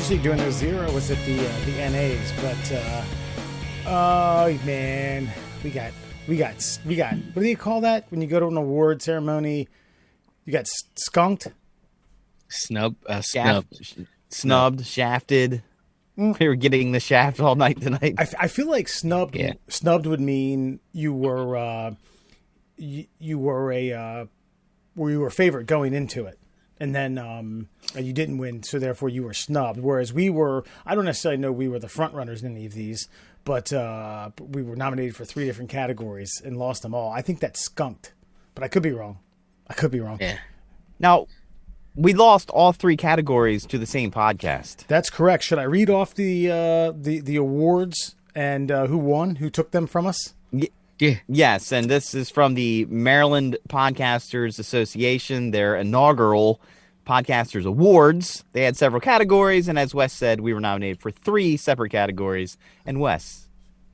usually doing those zeros at the NAs, but oh man, we got. What do you call that when you go to an award ceremony? You got skunked, snubbed, shafted. We were getting the shaft all night tonight. I feel like snubbed. Yeah. Snubbed would mean you were favored going into it, and then you didn't win, so therefore you were snubbed. Whereas we were, I don't necessarily know we were the front runners in any of these, but we were nominated for 3 different categories and lost them all. I think that's skunked, but I could be wrong. Yeah. Now, we lost all 3 categories to the same podcast. That's correct. Should I read off the awards and who won? Who took them from us? Yeah. Yes, and this is from the Maryland Podcasters Association, their inaugural Podcasters Awards. They had several categories, and as Wes said, we were nominated for 3 separate categories. And Wes,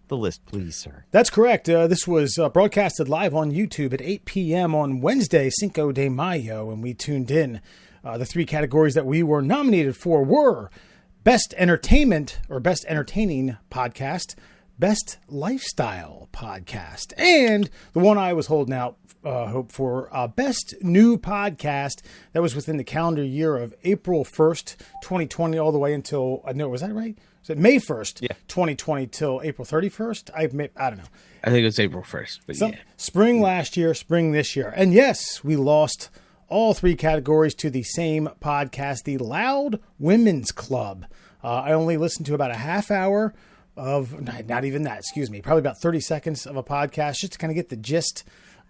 the list, please, sir. That's correct. This was broadcasted live on YouTube at 8 p.m. on Wednesday, Cinco de Mayo, and we tuned in. The 3 categories that we were nominated for were Best Entertainment or Best Entertaining Podcast, Best Lifestyle Podcast, and the one I was holding out hope for, Best New Podcast. That was within the calendar year of April 1st, 2020, all the way until, was that right? Was it May 1st, 2020 till April 31st? I don't know. I think it was April 1st, but Spring last year, spring this year. And yes, we lost all 3 categories to the same podcast, the Loud Women's Club. I only listened to about a half hour of, not even that, probably about 30 seconds of a podcast just to kind of get the gist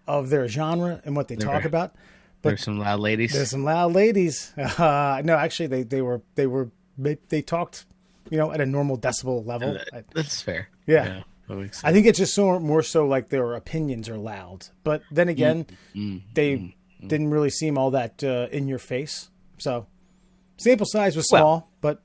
of their genre and what they talk about. But there's some loud ladies. There's some loud ladies. No, actually, they talked, at a normal decibel level. That's fair. Yeah. I think it's just more so like their opinions are loud. But then again, they didn't really seem all that in your face. So sample size was small, but.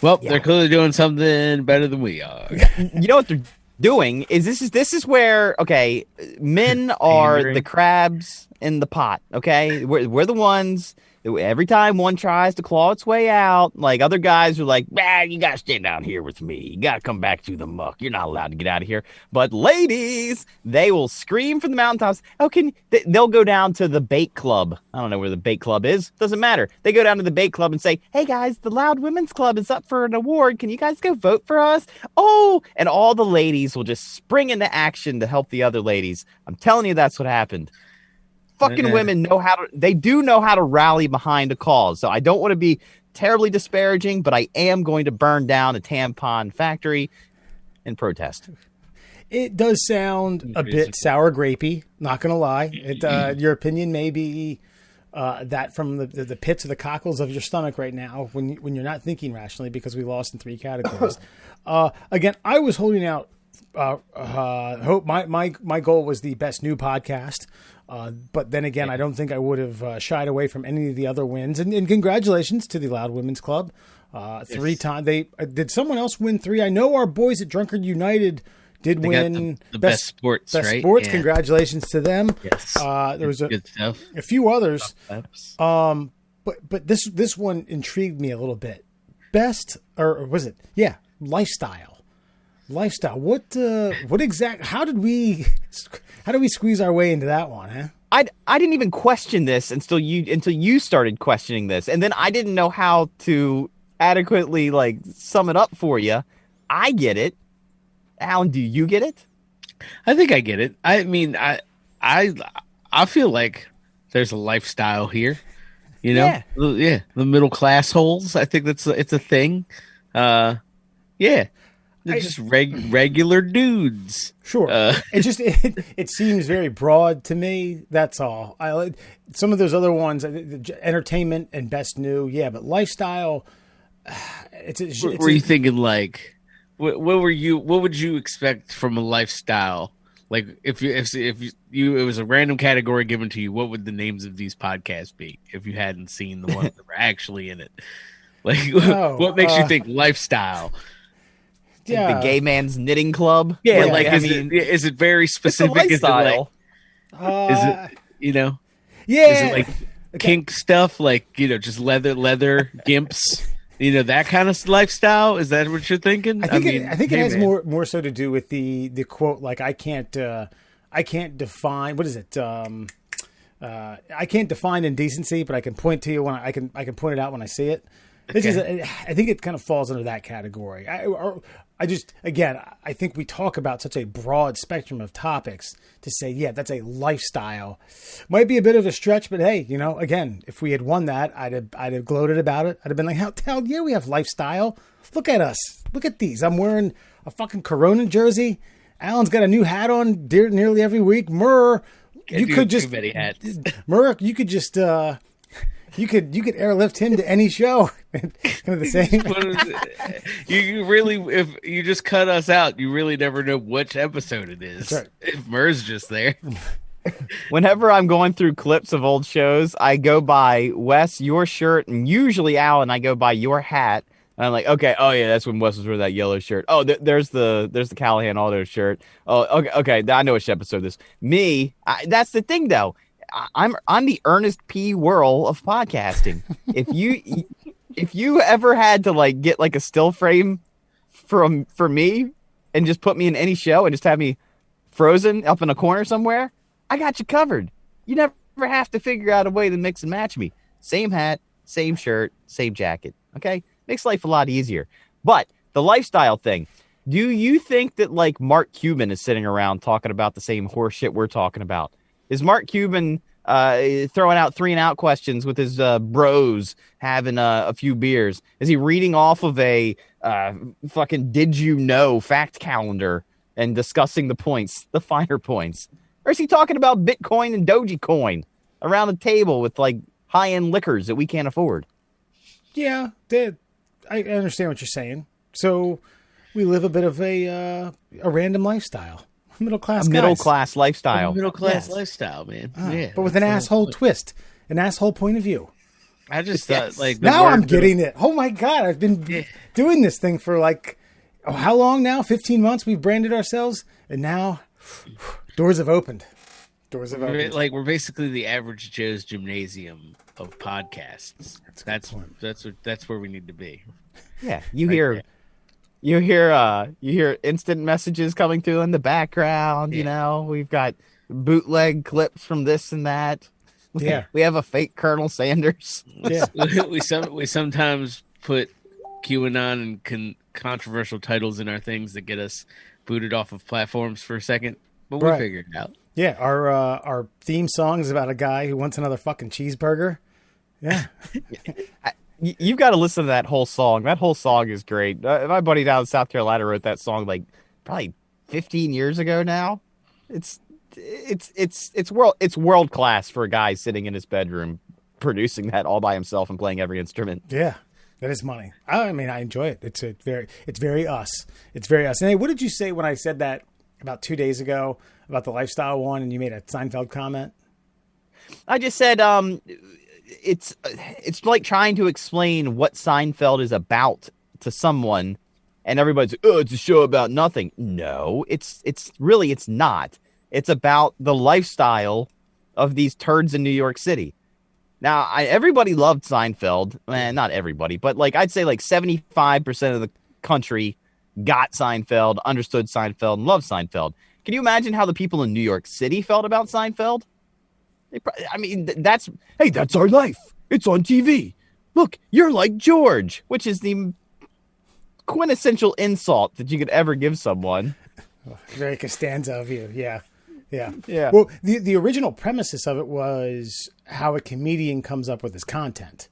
Well, they're clearly doing something better than we are. You know what they're doing is this is where, okay, men are the crabs in the pot, okay? We're the ones that every time one tries to claw its way out, like other guys are like, you got to stay down here with me. You got to come back through the muck. You're not allowed to get out of here. But ladies, they will scream from the mountaintops. They'll go down to the bait club. I don't know where the bait club is. Doesn't matter. They go down to the bait club and say, hey guys, the Loud Women's Club is up for an award. Can you guys go vote for us? Oh, and all the ladies will just spring into action to help the other ladies. I'm telling you, that's what happened. Fucking women know how to rally behind a cause. So I don't want to be terribly disparaging, but I am going to burn down a tampon factory in protest. It does sound a bit sour grapey, not going to lie. Your opinion may be that from the pits of the cockles of your stomach right now when you're not thinking rationally because we lost in 3 categories. Again, I was holding out hope. My goal was the best new podcast. But then again, I don't think I would have shied away from any of the other wins. And congratulations to the Loud Women's Club. 3 times. Did someone else win 3? I know our boys at Drunkard United did win the best sports, best right? Sports. Yeah. Congratulations to them. Yes. There was good stuff. A few others. But this one intrigued me a little bit. Best, or was it? Yeah, lifestyle. What exact? How do we squeeze our way into that one, huh? I didn't even question this until you started questioning this, and then I didn't know how to adequately sum it up for you. I get it. Alan, do you get it? I think I get it. I mean, I feel like there's a lifestyle here. The middle class holes. I think it's a thing. They're just regular dudes. Sure. It seems very broad to me. That's all. Some of those other ones, entertainment and best new, but lifestyle. What were you thinking? What would you expect from a lifestyle? Like if it was a random category given to you, what would the names of these podcasts be if you hadn't seen the ones that were actually in it? What makes you think lifestyle? Yeah. The gay man's knitting club. Yeah, is it very specific? Is it lifestyle. Is Yeah. Is it kink stuff? Just leather gimps? That kind of lifestyle. Is that what you're thinking? I think it has more so to do with the quote, like I can't define, what is it? I can't define indecency, but I can point to you when I can point it out when I see it. Okay. I think it kind of falls under that category. I think we talk about such a broad spectrum of topics to say, yeah, that's a lifestyle. Might be a bit of a stretch, but hey, again, if we had won that, I'd have gloated about it. I'd have been like, hell yeah, we have lifestyle. Look at us. Look at these. I'm wearing a fucking Corona jersey. Alan's got a new hat on nearly every week. You could just you could airlift him to any show. Kind of the same. You really, if you just cut us out, you really never know which episode it is. That's right. If Murr's just there. Whenever I'm going through clips of old shows, I go by Wes, your shirt, and usually Alan, I go by your hat. And I'm like, okay, oh yeah, that's when Wes was wearing that yellow shirt. Oh, there's the Callahan Auto shirt. Oh, okay, I know which episode this. That's the thing though. I'm the Ernest P. Worrell of podcasting. If you ever had to like get like a still frame for me and just put me in any show and just have me frozen up in a corner somewhere, I got you covered. You never have to figure out a way to mix and match me. Same hat, same shirt, same jacket. Okay, makes life a lot easier. But the lifestyle thing. Do you think that like Mark Cuban is sitting around talking about the same horse shit we're talking about? Is Mark Cuban throwing out 3-and-out questions with his bros, having a few beers? Is he reading off of a fucking did you know fact calendar and discussing the points, the finer points? Or is he talking about Bitcoin and Dogecoin around the table with like high-end liquors that we can't afford? Yeah, I understand what you're saying. So we live a bit of a random lifestyle. Middle class lifestyle. Middle class lifestyle, man. Yeah, but with an asshole twist, an asshole point of view. I just thought like now I'm getting it. Oh my god, I've been doing this thing for like how long now? 15 months. We've branded ourselves, and now doors have opened. Like we're basically the average Joe's gymnasium of podcasts. That's where we need to be. Yeah, you hear instant messages coming through in the background. Yeah. We've got bootleg clips from this and that. Yeah, we have a fake Colonel Sanders. Yeah, we sometimes put QAnon and controversial titles in our things that get us booted off of platforms for a second, but we figured it out. Yeah, our theme song is about a guy who wants another fucking cheeseburger. Yeah. You've got to listen to that whole song. That whole song is great. My buddy down in South Carolina wrote that song like probably 15 years ago now. It's world class for a guy sitting in his bedroom producing that all by himself and playing every instrument. Yeah, that is money. I mean, I enjoy it. It's very us. It's very us. And hey, what did you say when I said that about 2 days ago about the lifestyle one, and you made a Seinfeld comment? I just said it's like trying to explain what Seinfeld is about to someone, and everybody's like, oh, it's a show about nothing. No, it's not. It's about the lifestyle of these turds in New York City. Now, everybody loved Seinfeld. Not everybody, but like I'd say like 75% of the country got Seinfeld, understood Seinfeld, and loved Seinfeld. Can you imagine how the people in New York City felt about Seinfeld? I mean, that's our life. It's on TV. Look, you're like George, which is the quintessential insult that you could ever give someone. Very Costanza of you. Yeah. Yeah. Well, the original premises of it was how a comedian comes up with his content.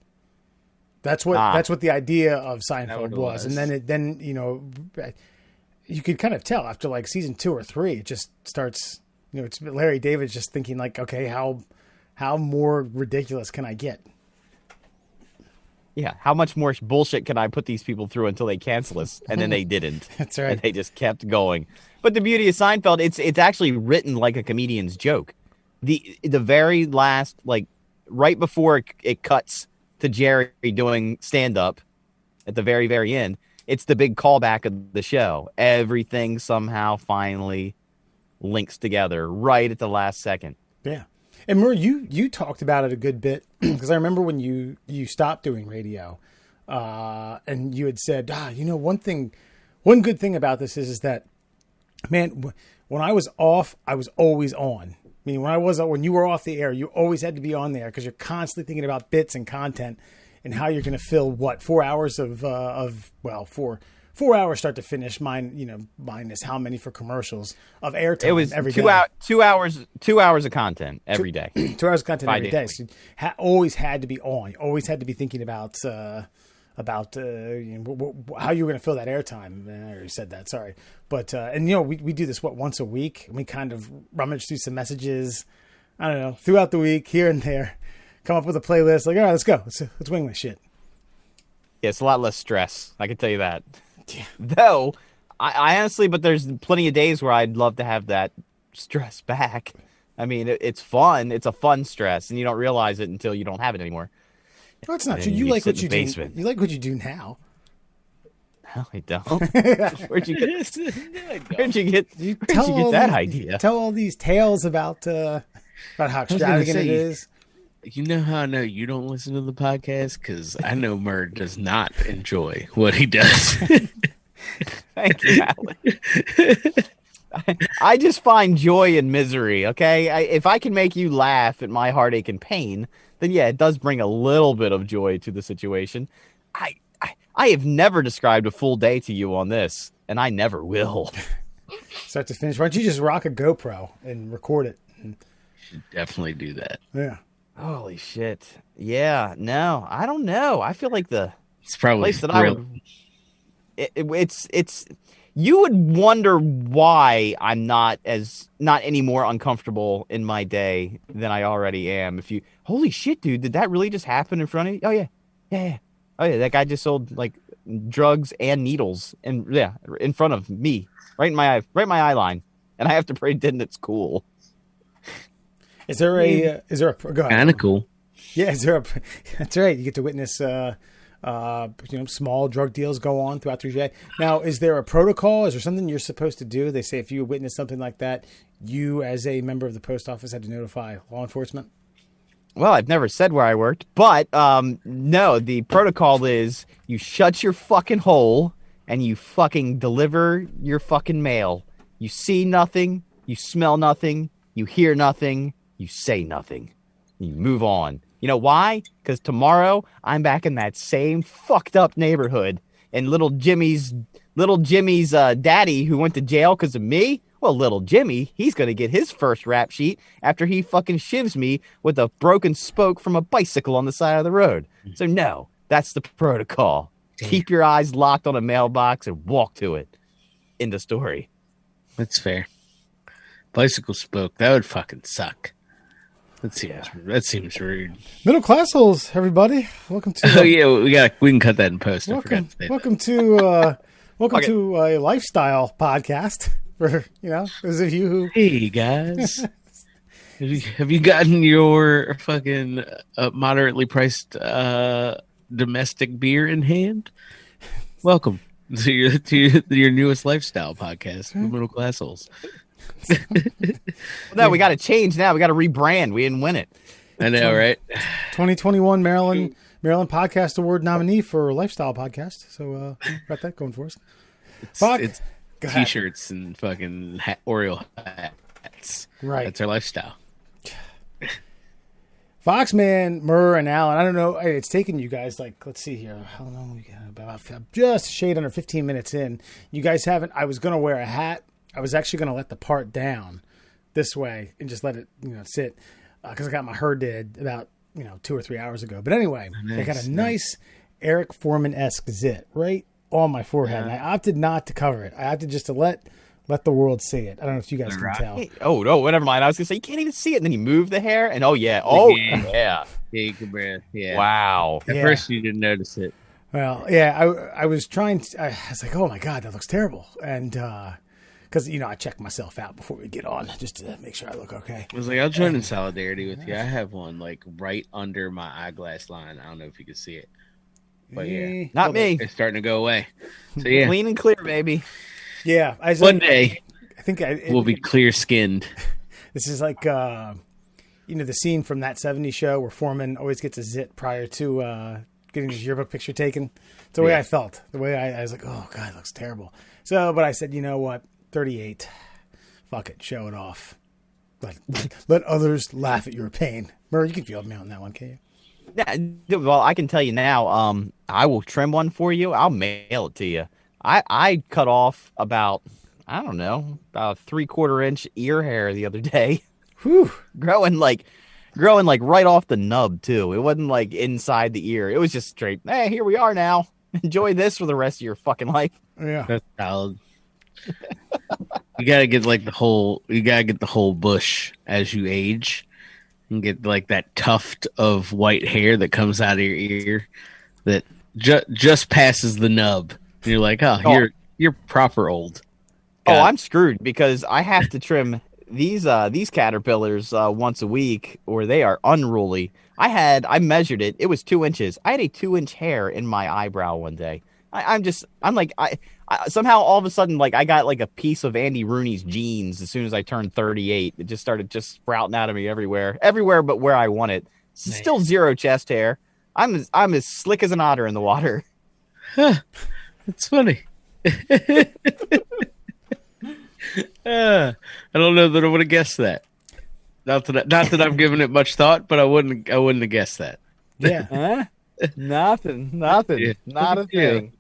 That's what the idea of Seinfeld was. And then you could kind of tell after like season 2 or 3, it just starts. It's Larry David just thinking like, okay, how more ridiculous can I get? Yeah, how much more bullshit can I put these people through until they cancel us? And then they didn't. That's right. And they just kept going. But the beauty of Seinfeld, it's actually written like a comedian's joke. The very last, like right before it cuts to Jerry doing stand-up at the very, very end, it's the big callback of the show. Everything somehow finally links together right at the last second. Yeah. And Murr, you talked about it a good bit because I remember when you stopped doing radio, and you had said, one good thing about this is that, man, when I was off, I was always on. I mean, when you were off the air, you always had to be on there because you're constantly thinking about bits and content and how you're going to fill 4 hours four hours start to finish. Minus how many for commercials of airtime. It was every two day. 2 hours of content every day. 2 hours of content 5 every days day. So you always had to be on. You always had to be thinking about how you were going to fill that airtime. I already said that. Sorry, but we do this once a week. And we kind of rummage through some messages. I don't know, throughout the week, here and there, come up with a playlist. Like, all right, let's go. Let's wing this shit. Yeah, it's a lot less stress. I can tell you that. Yeah. Though, I honestly, but there's plenty of days where I'd love to have that stress back. I mean, it's fun. It's a fun stress, and you don't realize it until you don't have it anymore. Well, that's not true. You like what you do. You like what you do now. No, I don't. Where'd you get that idea? Tell all these tales about how extravagant it is. You know how I know you don't listen to the podcast? Because I know Murr does not enjoy what he does. Thank you, Alan. I just find joy in misery, okay? If I can make you laugh at my heartache and pain, then yeah, it does bring a little bit of joy to the situation. I have never described a full day to you on this, and I never will. Start to finish. Why don't you just rock a GoPro and record it? Should definitely do that. Yeah. Holy shit. Yeah, no, I don't know. I feel like it's probably place that I would... It's you would wonder why I'm not any more uncomfortable in my day than I already am. If you, holy shit, dude, did that really just happen in front of you? Oh yeah. Oh yeah, that guy just sold like drugs and needles, and yeah, in front of me, right in my eye line, and I have to pretend it's cool. Is there a kind of cool? Yeah, that's right. You get to witness small drug deals go on throughout the day. Now, is there a protocol? Is there something you're supposed to do? They say if you witness something like that, you as a member of the post office had to notify law enforcement. Well, I've never said where I worked, but no, the protocol is you shut your fucking hole and you fucking deliver your fucking mail. You see nothing, you smell nothing, you hear nothing, you say nothing. You move on. You know why? Because tomorrow I'm back in that same fucked up neighborhood, and little Jimmy's daddy who went to jail because of me. Well, little Jimmy, he's going to get his first rap sheet after he fucking shivs me with a broken spoke from a bicycle on the side of the road. So no, that's the protocol. Keep your eyes locked on a mailbox and walk to it. End of story. That's fair. Bicycle spoke, that would fucking suck. That seems rude. Middle Classholes, everybody. Welcome to. Oh yeah, we can cut that in post. Welcome to a lifestyle podcast for those of you who. Hey guys, have you gotten your fucking moderately priced domestic beer in hand? Welcome to your newest lifestyle podcast, Middle Classholes. No, we got to change now. We got to rebrand. We didn't win it. I know, right? 2021 Maryland Podcast Award nominee for Lifestyle Podcast. So got that going for us. It's t-shirts and fucking Oreo hats. Right. That's our lifestyle. Foxman, Murr, and Alan. I don't know. It's taken you guys let's see here. How long we got? About just a shade under 15 minutes in. You guys haven't. I was going to wear a hat. I was actually going to let the part down this way and just let it, sit because I got my hair did about, 2 or 3 hours ago. But anyway, I got a nice Eric Foreman-esque zit right on my forehead. Yeah. And I opted not to cover it. I opted just to let the world see it. I don't know if you guys can tell. Oh, no, never mind. I was going to say, you can't even see it. And then you move the hair and yeah. Yeah. Wow. At first you didn't notice it. Well, yeah, I was trying I was like, oh my God, that looks terrible. And, because, I check myself out before we get on just to make sure I look okay. I was like, I'll join in solidarity with you. I have one right under my eyeglass line. I don't know if you can see it. But yeah. Not me. It's starting to go away. So yeah. Clean and clear, baby. Yeah. One day, I think we'll be clear skinned. This is like, the scene from That 70s Show where Foreman always gets a zit prior to getting his yearbook picture taken. It's the way I felt. The way I was like, oh God, it looks terrible. So, but I said, you know what? 38. Fuck it. Show it off. Let others laugh at your pain. Murray, you can feel me on that one, can you? Yeah, well, I can tell you now. I will trim one for you. I'll mail it to you. I cut off about a 3/4 inch ear hair the other day. Whew. growing like right off the nub too. It wasn't like inside the ear. It was just straight. Hey, here we are now. Enjoy this for the rest of your fucking life. Yeah, that's solid. You gotta get the whole bush as you age, and get like that tuft of white hair that comes out of your ear that just passes the nub. And you're like, you're proper old. I'm screwed because I have to trim these caterpillars once a week, or they are unruly. I measured it. It was 2 inches. I had a 2-inch hair in my eyebrow one day. I'm like, somehow all of a sudden, like, I got like a piece of Andy Rooney's jeans as soon as I turned 38. It just started sprouting out of me everywhere but where I want it. Nice. Still 0 chest hair. I'm as slick as an otter in the water. Huh. That's funny. I don't know that I would have guessed that. Not that I'm giving it much thought, but I wouldn't have guessed that. Yeah. Nothing. Yeah. Not a thing.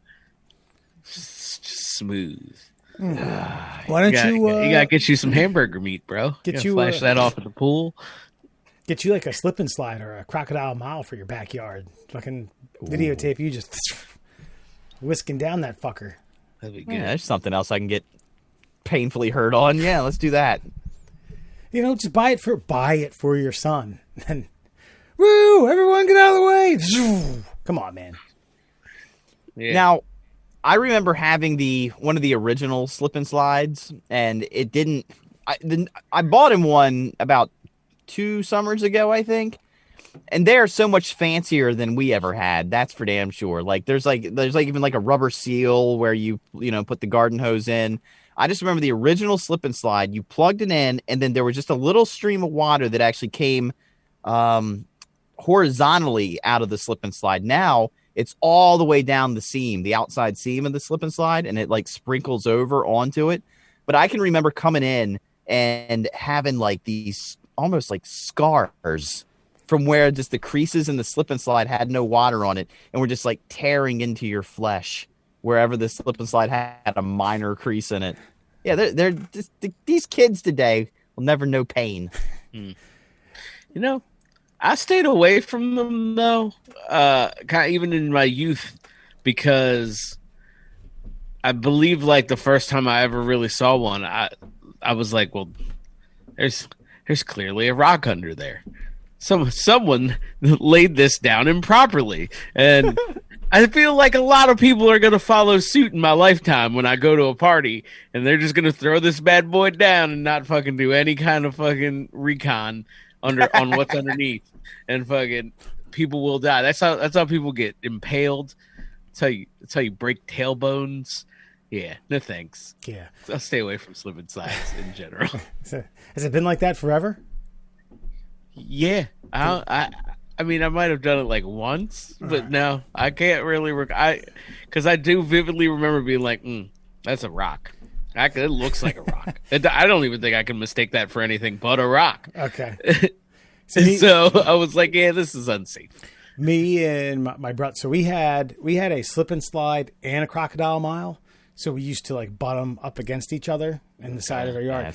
Just smooth. Why don't you gotta get you some hamburger meat, bro. Flash that off at the pool. Get you like a slip and slide or a crocodile mile for your backyard. Fucking videotape you just whisking down that fucker. That'd be good. Yeah, there's something else I can get painfully hurt on. Yeah, let's do that. Just buy it for your son. And woo, everyone get out of the way. Come on, man. Yeah. Now, I remember having one of the original slip and slides, and it didn't. I bought him one about 2 summers ago, I think, and they are so much fancier than we ever had. That's for damn sure. Like there's even like a rubber seal where you put the garden hose in. I just remember the original slip and slide. You plugged it in, and then there was just a little stream of water that actually came horizontally out of the slip and slide. Now it's all the way down the seam, the outside seam of the slip and slide, and it like sprinkles over onto it. But I can remember coming in and having like these almost like scars from where just the creases in the slip and slide had no water on it and were just like tearing into your flesh wherever the slip and slide had a minor crease in it. Yeah, they're just, these kids today will never know pain. I stayed away from them though, kind of even in my youth, because I believe like the first time I ever really saw one, I was like, well, there's clearly a rock under there. Someone laid this down improperly, and I feel like a lot of people are going to follow suit in my lifetime when I go to a party, and they're just going to throw this bad boy down and not fucking do any kind of fucking recon on what's underneath, and fucking people will die. That's how people get impaled. That's how you break tailbones. Yeah, no thanks. Yeah, I'll stay away from slip and slides in general. Has it been like that forever? Yeah, I mean, I might have done it like once, but no, I can't really because I do vividly remember being like, that's a rock. It looks like a rock. I don't even think I can mistake that for anything but a rock. Okay. So I was like, yeah, this is unsafe. Me and my brother. So we had a slip and slide and a crocodile mile. So we used to like butt them up against each other in the side of our yard.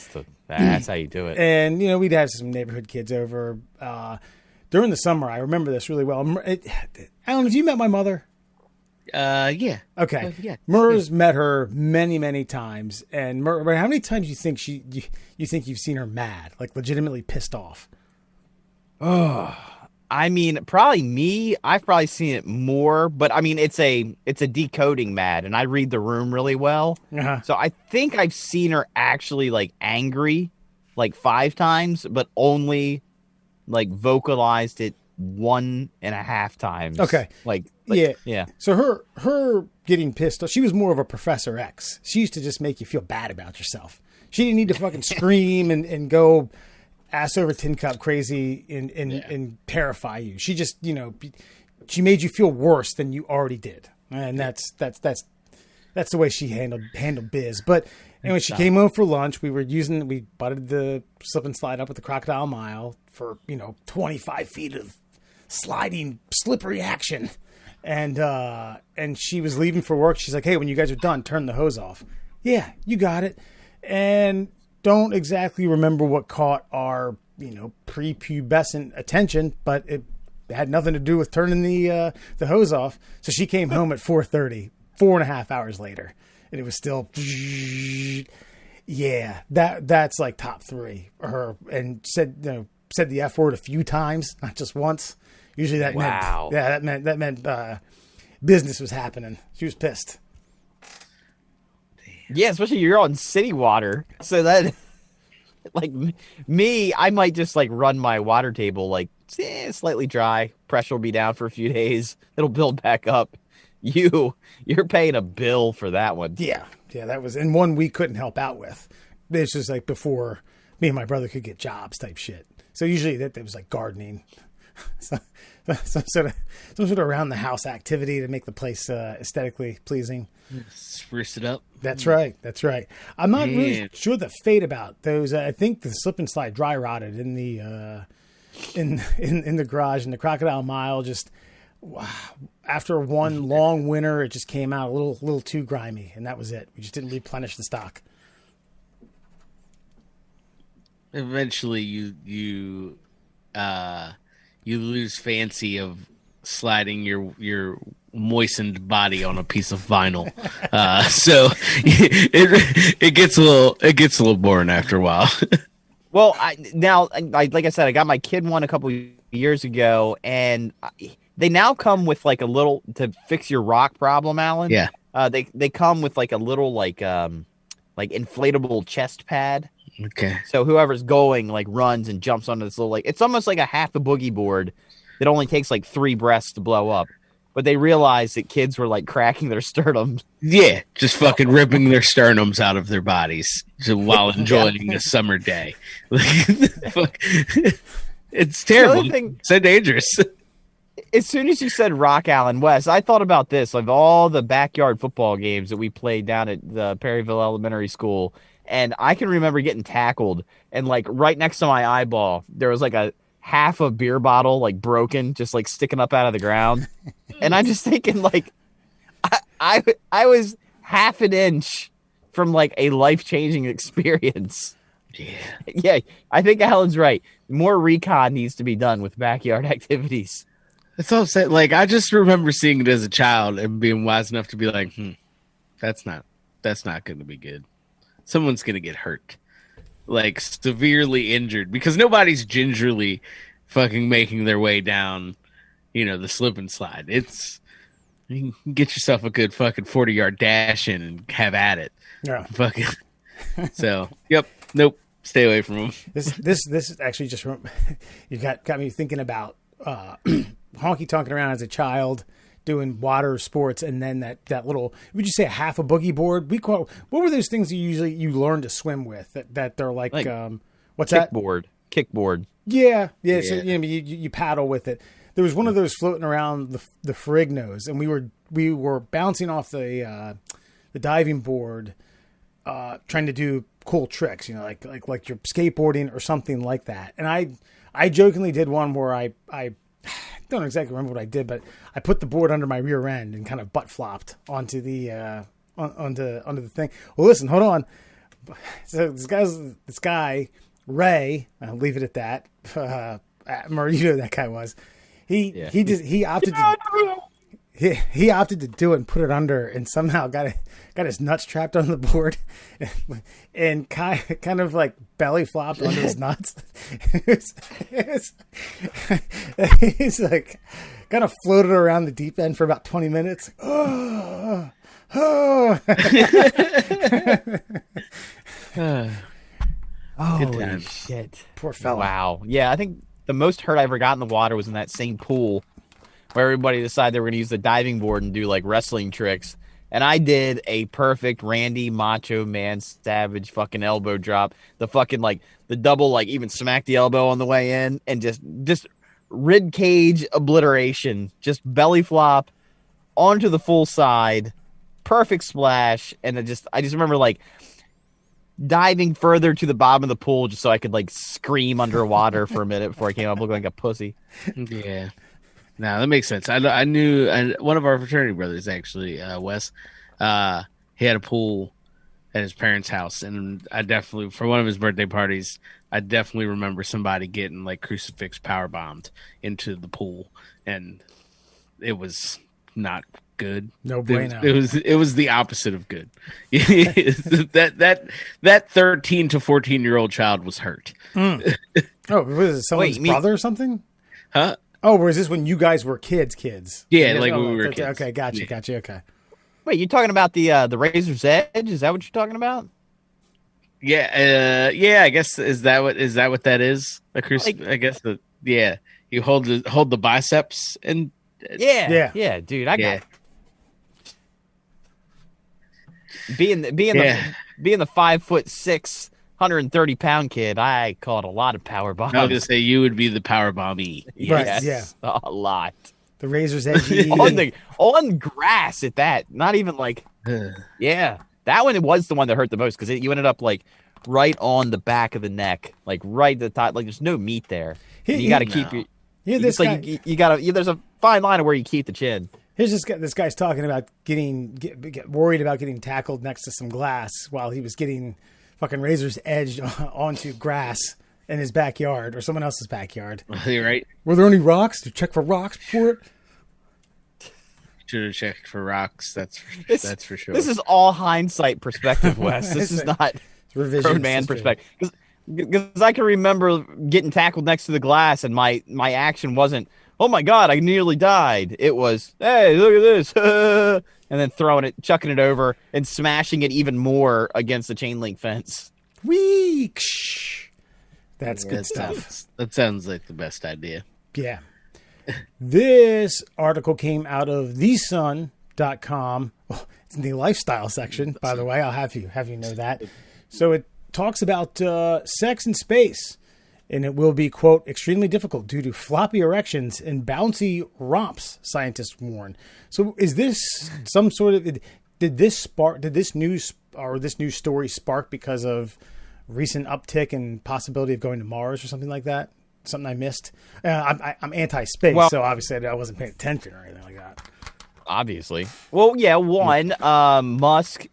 That's how you do it. And we'd have some neighborhood kids over during the summer. I remember this really well. Alan, have you met my mother? Yeah. Okay. Yeah. Murr's met her many, many times. And Murr, how many times do you think you've seen her mad, like legitimately pissed off? Oh, I mean, probably me. I've probably seen it more, but I mean, it's a decoding mad, and I read the room really well. Uh-huh. So I think I've seen her actually like angry, like 5 times, but only like vocalized it 1.5 times. Okay. Like yeah. So her getting pissed off, she was more of a Professor X. She used to just make you feel bad about yourself. She didn't need to fucking scream and go ass over tin cup crazy and terrify you. She just, she made you feel worse than you already did, and that's the way she handled biz. But anyway, she came home for lunch. We butted the slip and slide up at the Crocodile Mile for 25 feet of sliding, slippery action, and she was leaving for work. She's like, "Hey, when you guys are done, turn the hose off." Yeah, you got it. And don't exactly remember what caught our prepubescent attention, but it had nothing to do with turning the hose off. So she came home at 4:30, 4.5 hours later, and it was still, yeah, that's like top 3 for her. And said the F word a few times, not just once. Usually that meant business was happening. She was pissed. Yeah, especially you're on city water, so that like me, I might just like run my water table like slightly dry. Pressure will be down for a few days. It'll build back up. You're paying a bill for that one. Yeah, that was in one we couldn't help out with. This was like before me and my brother could get jobs type shit. So usually that was like gardening, some sort of around the house activity to make the place aesthetically pleasing. Spruce it up. That's right. I'm not really sure the fate about those. I think the slip and slide dry rotted in the in the garage, and the Crocodile Mile just after one long winter, it just came out a little too grimy, and that was it. We just didn't replenish the stock. Eventually, you lose fancy of sliding your moistened body on a piece of vinyl, so it gets a little boring after a while. Well, like I said, I got my kid one a couple years ago, and they now come with like a little to fix your rock problem, Alan. Yeah, they come with like a little like inflatable chest pad. Okay. So whoever's going like runs and jumps onto this little it's almost like a half a boogie board that only takes like 3 breaths to blow up. But they realized that kids were like cracking their sternums. Yeah, just fucking ripping their sternums out of their bodies while enjoying a summer day. It's terrible. It's so dangerous. As soon as you said Rock Allen West, I thought about this. Of all the backyard football games that we played down at the Perryville Elementary School, and I can remember getting tackled, and like right next to my eyeball, there was like a half a beer bottle, like broken, just like sticking up out of the ground. And I'm just thinking, like, I was half an inch from like a life-changing experience. Yeah, I think Alan's right. More recon needs to be done with backyard activities. That's all I'm saying. Like, I just remember seeing it as a child and being wise enough to be like, that's not going to be good. Someone's going to get hurt. Like, severely injured. Because nobody's gingerly fucking making their way down, the slip and slide. You can get yourself a good fucking 40-yard dash in and have at it. Yeah. Fucking. So, yep. Nope. Stay away from them. This is actually just, you got me thinking about honky-tonking around as a child, doing water sports, and then that little, would you say a half a boogie board? What were those things you learn to swim with that they're like what's that? Kickboard. Yeah. So you paddle with it. There was one of those floating around the Frignos, and we were bouncing off the diving board, trying to do cool tricks, like you're skateboarding or something like that. And I jokingly did one where I don't exactly remember what I did, but I put the board under my rear end and kind of butt flopped onto the onto the thing. Well, listen, hold on. So this guy Ray, I'll leave it at that. Murray, you know who that guy was. He opted to do it and put it under, and somehow got his nuts trapped on the board, and kind of like belly flopped onto his nuts. He's like kind of floated around the deep end for about 20 minutes. Oh. Holy shit. Poor fella. Wow. Yeah, I think the most hurt I ever got in the water was in that same pool where everybody decided they were going to use the diving board and do like wrestling tricks. And I did a perfect Randy Macho Man Savage fucking elbow drop. The fucking like the double, like even smack the elbow on the way in and just rib cage obliteration, just belly flop onto the full side, perfect splash, and I just remember like diving further to the bottom of the pool just so I could like scream underwater for a minute before I came up looking like a pussy. Yeah. No, that makes sense. I knew one of our fraternity brothers, actually, Wes, he had a pool at his parents' house, and I definitely, for one of his birthday parties, I definitely remember somebody getting like crucifix power bombed into the pool, and it was not good. No bueno. It was the opposite of good. that 13 to 14-year-old child was hurt. Oh, was it someone's brother or something? Huh? Oh, was this when you guys were kids? Yeah, like when we were kids. Okay, gotcha. Okay. Wait, you talking about the Razor's Edge? Is that what you're talking about? Yeah, I guess is that what that is? I guess you hold the biceps and yeah, dude. I got being the 5'6", 130-pound kid. I caught a lot of power bombs. I was gonna say you would be the power bombie. Yes, yeah, a lot. The Razor's Edge on grass at that. Not even like yeah. That one was the one that hurt the most because you ended up like right on the back of the neck, like right at the top. Like there's no meat there. You got to keep your. Yeah, this guy, like you got to. There's a fine line of where you keep the chin. Here's this guy's talking about get worried about getting tackled next to some glass while he was getting fucking Razor's Edged onto grass in his backyard or someone else's backyard. You're right. Were there any rocks? Did you check for rocks before it? Should have checked for rocks. That's for sure. This is all hindsight perspective, Wes. This is not grown man perspective. Because I can remember getting tackled next to the glass, and my action wasn't, "Oh my god, I nearly died." It was, "Hey, look at this," and then chucking it over, and smashing it even more against the chain link fence. Weak. That's good stuff. That sounds like the best idea. Yeah. This article came out of thesun.com. Well, it's in the lifestyle section, by the way. I'll have you know that. So it talks about sex in space, and it will be, quote, extremely difficult due to floppy erections and bouncy romps, scientists warn. So is this some sort of, did this news story spark because of recent uptick and possibility of going to Mars or something like that? Something I missed? I'm anti-space, so obviously I wasn't paying attention or anything like that. Obviously. Well, yeah, one, Musk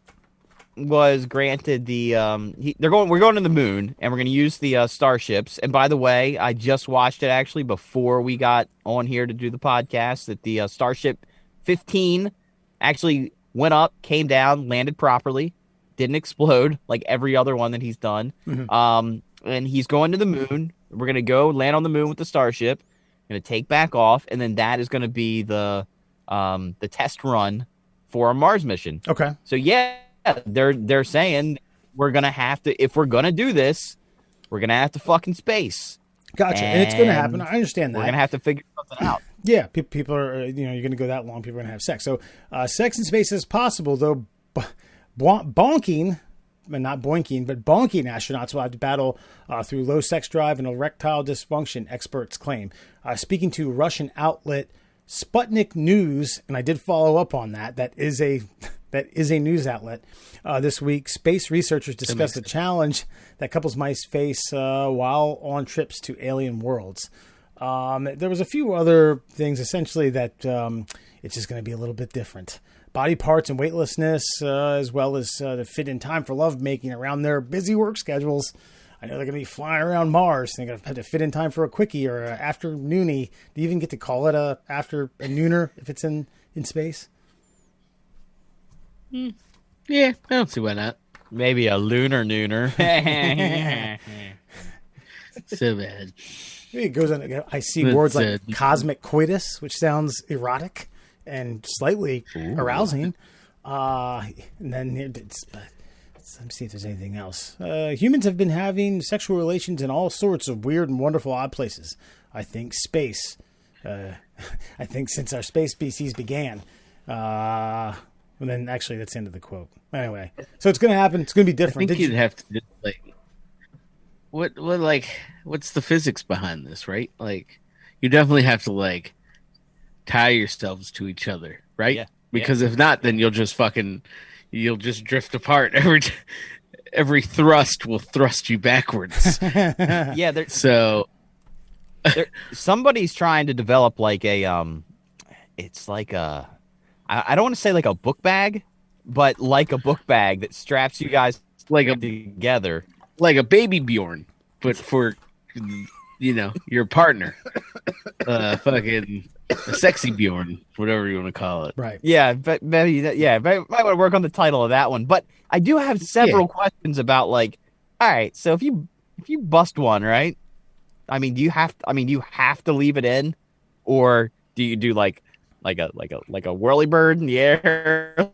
was granted the we're going to the moon, and we're going to use the starships. And by the way, I just watched it actually before we got on here to do the podcast, that the Starship 15 actually went up, came down, landed properly, didn't explode like every other one that he's done. Mm-hmm. And he's going to the moon. We're going to go land on the moon with the Starship, going to take back off, and then that is going to be the test run for a Mars mission. Okay. So yeah, they're saying we're going to have to, if we're going to do this, we're going to have to fucking space. Gotcha. And it's going to happen. I understand that. We're going to have to figure something out. Yeah, people are, you're going to go that long, people are going to have sex. So sex in space is possible, though bonking astronauts will have to battle through low sex drive and erectile dysfunction, experts claim. Speaking to Russian outlet Sputnik News, and I did follow up on that. That is a news outlet. This week, space researchers discussed the challenge that couples might face while on trips to alien worlds. There was a few other things, essentially, that it's just going to be a little bit different. Body parts and weightlessness, as well as to fit in time for lovemaking around their busy work schedules. I know they're going to be flying around Mars. They're going to have to fit in time for a quickie or an afternoonie. Do you even get to call it a nooner if it's in space? Yeah, I don't see why not. Maybe a lunar nooner. So bad. It goes on. I see words like cosmic coitus, which sounds erotic and slightly arousing. And then let's see if there's anything else. Humans have been having sexual relations in all sorts of weird and wonderful odd places. I think space. I think since our space species began. And then actually that's the end of the quote. Anyway, so it's going to happen. It's going to be different. I think you'd have to just what's the physics behind this, right? Like, you definitely have to like tie yourselves to each other, right? Yeah. Because if not, then you'll just drift apart. Every thrust will thrust you backwards. Yeah. So somebody's trying to develop like a it's like a I don't want to say like a book bag, but like a book bag that straps you guys like together, like a baby Bjorn, but for your partner, fucking a sexy Bjorn, whatever you want to call it. Right. Yeah, but maybe might want to work on the title of that one. But I do have several questions about like, all right, so if you bust one, right? I mean, do you have to leave it in, or do you do like a whirly bird in the air,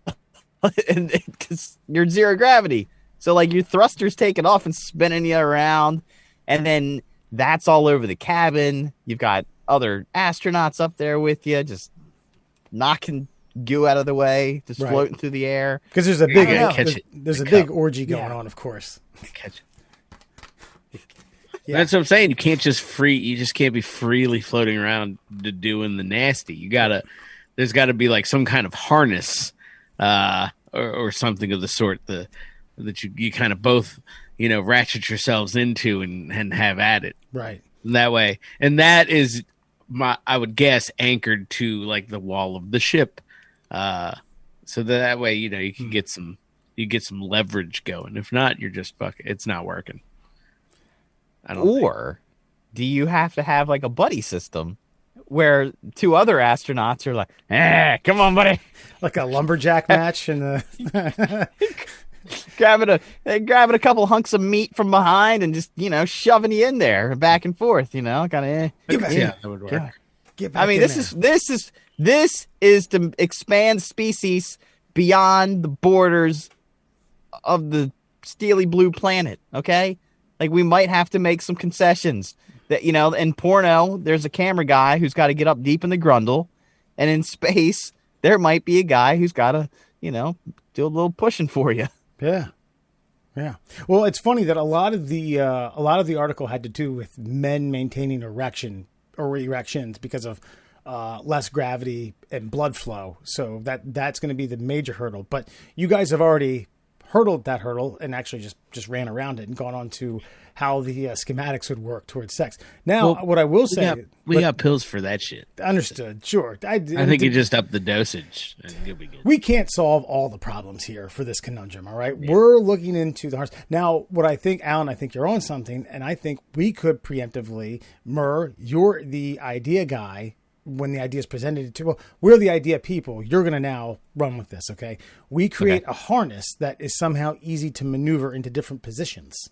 because you're zero gravity, so like your thrusters taking off and spinning you around, and then that's all over the cabin. You've got other astronauts up there with you, just knocking goo out of the way, just floating through the air. Because there's a big orgy going on, of course. Catch it. Yeah. That's what I'm saying. You just can't be freely floating around doing the nasty. There's gotta be like some kind of harness, or something of the sort that you kind of both, ratchet yourselves into and have at it. Right. That way. And that is I would guess anchored to like the wall of the ship. So that way, you can get some leverage going. If not, you're just it's not working. Do you have to have like a buddy system where two other astronauts are like, come on, buddy. Like a lumberjack match in the grabbing a couple hunks of meat from behind and just, shoving you in there back and forth, kind of. Yeah, that would work. Get back this is to expand species beyond the borders of the steely blue planet, okay? Like, we might have to make some concessions. That, in porno, there's a camera guy who's got to get up deep in the grundle, and in space, there might be a guy who's got to, do a little pushing for you. Yeah. Well, it's funny that a lot of the article had to do with men maintaining erections because of less gravity and blood flow. So that's going to be the major hurdle. But you guys have already hurdled that hurdle and actually just ran around it and gone on to how the schematics would work towards sex. Now, what I will say... We got pills for that shit. Understood. Sure. I think you just up the dosage and you'll be good. We can't solve all the problems here for this conundrum, all right? Yeah. We're looking into the hearts. Now, what I think, Alan, I think you're on something, and I think we could preemptively... Murr, you're the idea guy. When the idea is presented to, we're the idea people. You're going to now run with this, okay? We create a harness that is somehow easy to maneuver into different positions.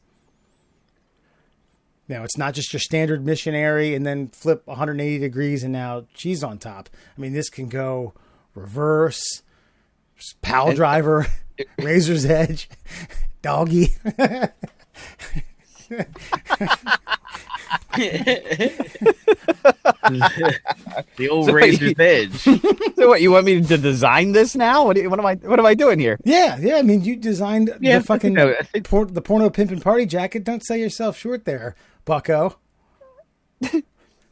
Now, it's not just your standard missionary and then flip 180 degrees and now she's on top. I mean, this can go reverse, pal driver, razor's edge, doggy. The old razor's edge. So what, you want me to design this now? What am I doing here? Yeah. I mean, you designed the fucking the porno pimp and party jacket. Don't sell yourself short there, bucko.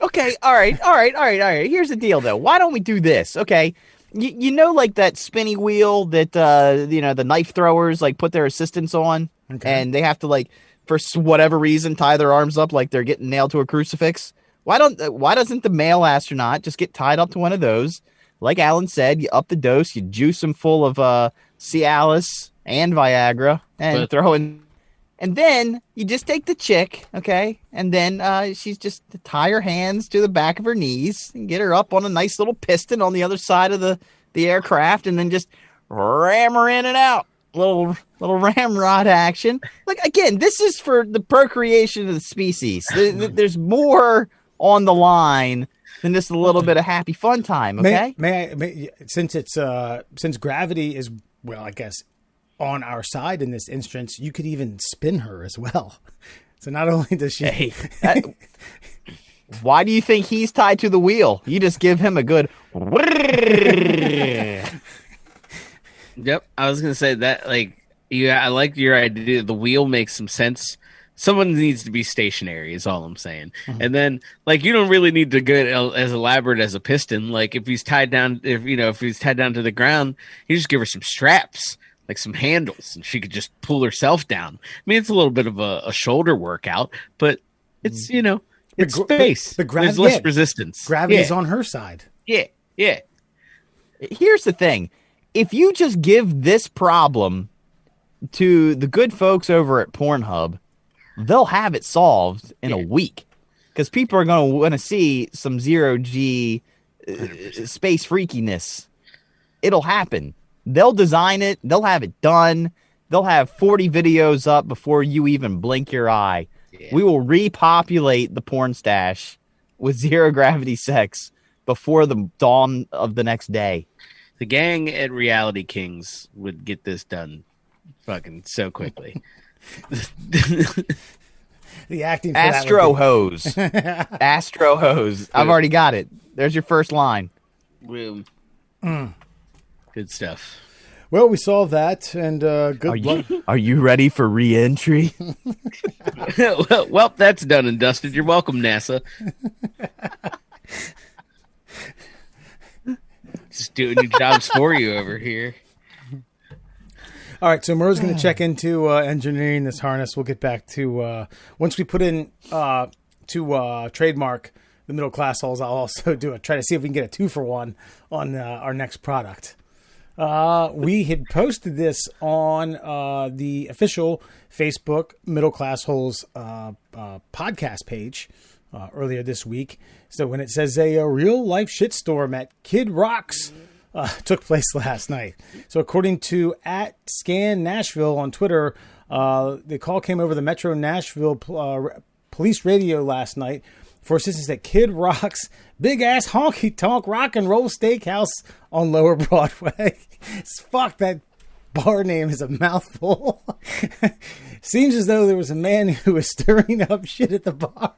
Okay, all right. Here's the deal, though. Why don't we do this? Okay, you know, like that spinny wheel that the knife throwers like put their assistants on, and they have to like for whatever reason tie their arms up like they're getting nailed to a crucifix. Why doesn't the male astronaut just get tied up to one of those? Like Alan said, you up the dose, you juice them full of Cialis and Viagra, and throw in. And then you just take the chick, okay? And then she's just tie her hands to the back of her knees and get her up on a nice little piston on the other side of the aircraft, and then just ram her in and out. Little ramrod action. Like, again, this is for the procreation of the species. There's more on the line than just a little bit of happy fun time, okay? May since gravity is, well, I guess, on our side in this instance, you could even spin her as well. So not only does she... Why do you think he's tied to the wheel? You just give him a good... Yep, I was going to say that, like, I like your idea. The wheel makes some sense Someone needs to be stationary is all I'm saying. And then like you don't really need to get as elaborate as a piston. Like if he's tied down to the ground, you just give her some straps, like some handles, and she could just pull herself down. I mean, it's a little bit of a shoulder workout, but it's it's space. There's less resistance. Gravity's on her side. Yeah. Here's the thing. If you just give this problem to the good folks over at Pornhub, they'll have it solved in a week. Because people are going to want to see some zero-G space freakiness. It'll happen. They'll design it. They'll have it done. They'll have 40 videos up before you even blink your eye. Yeah. We will repopulate the porn stash with zero-gravity sex before the dawn of the next day. The gang at Reality Kings would get this done fucking so quickly. The acting for Astro Hose. Astro Hose. I've already got it. There's your first line. Good stuff. Well, we solved that, and good luck. Are you ready for re-entry? well, that's done and dusted. You're welcome, NASA. Just doing your jobs for you over here. All right, so Murrow's going to check into engineering this harness. We'll get back to once we put in to trademark the middle class holes. I'll also try to see if we can get a 2-for-1 on our next product. We had posted this on the official Facebook Middle Class Holes podcast page earlier this week. So when it says a real life shitstorm at Kid Rock's took place last night. So according to @ScanNashville on Twitter, the call came over the Metro Nashville police radio last night for assistance at Kid Rock's big ass honky tonk rock and roll steakhouse on Lower Broadway. Fuck, that bar name is a mouthful. Seems as though there was a man who was stirring up shit at the bar.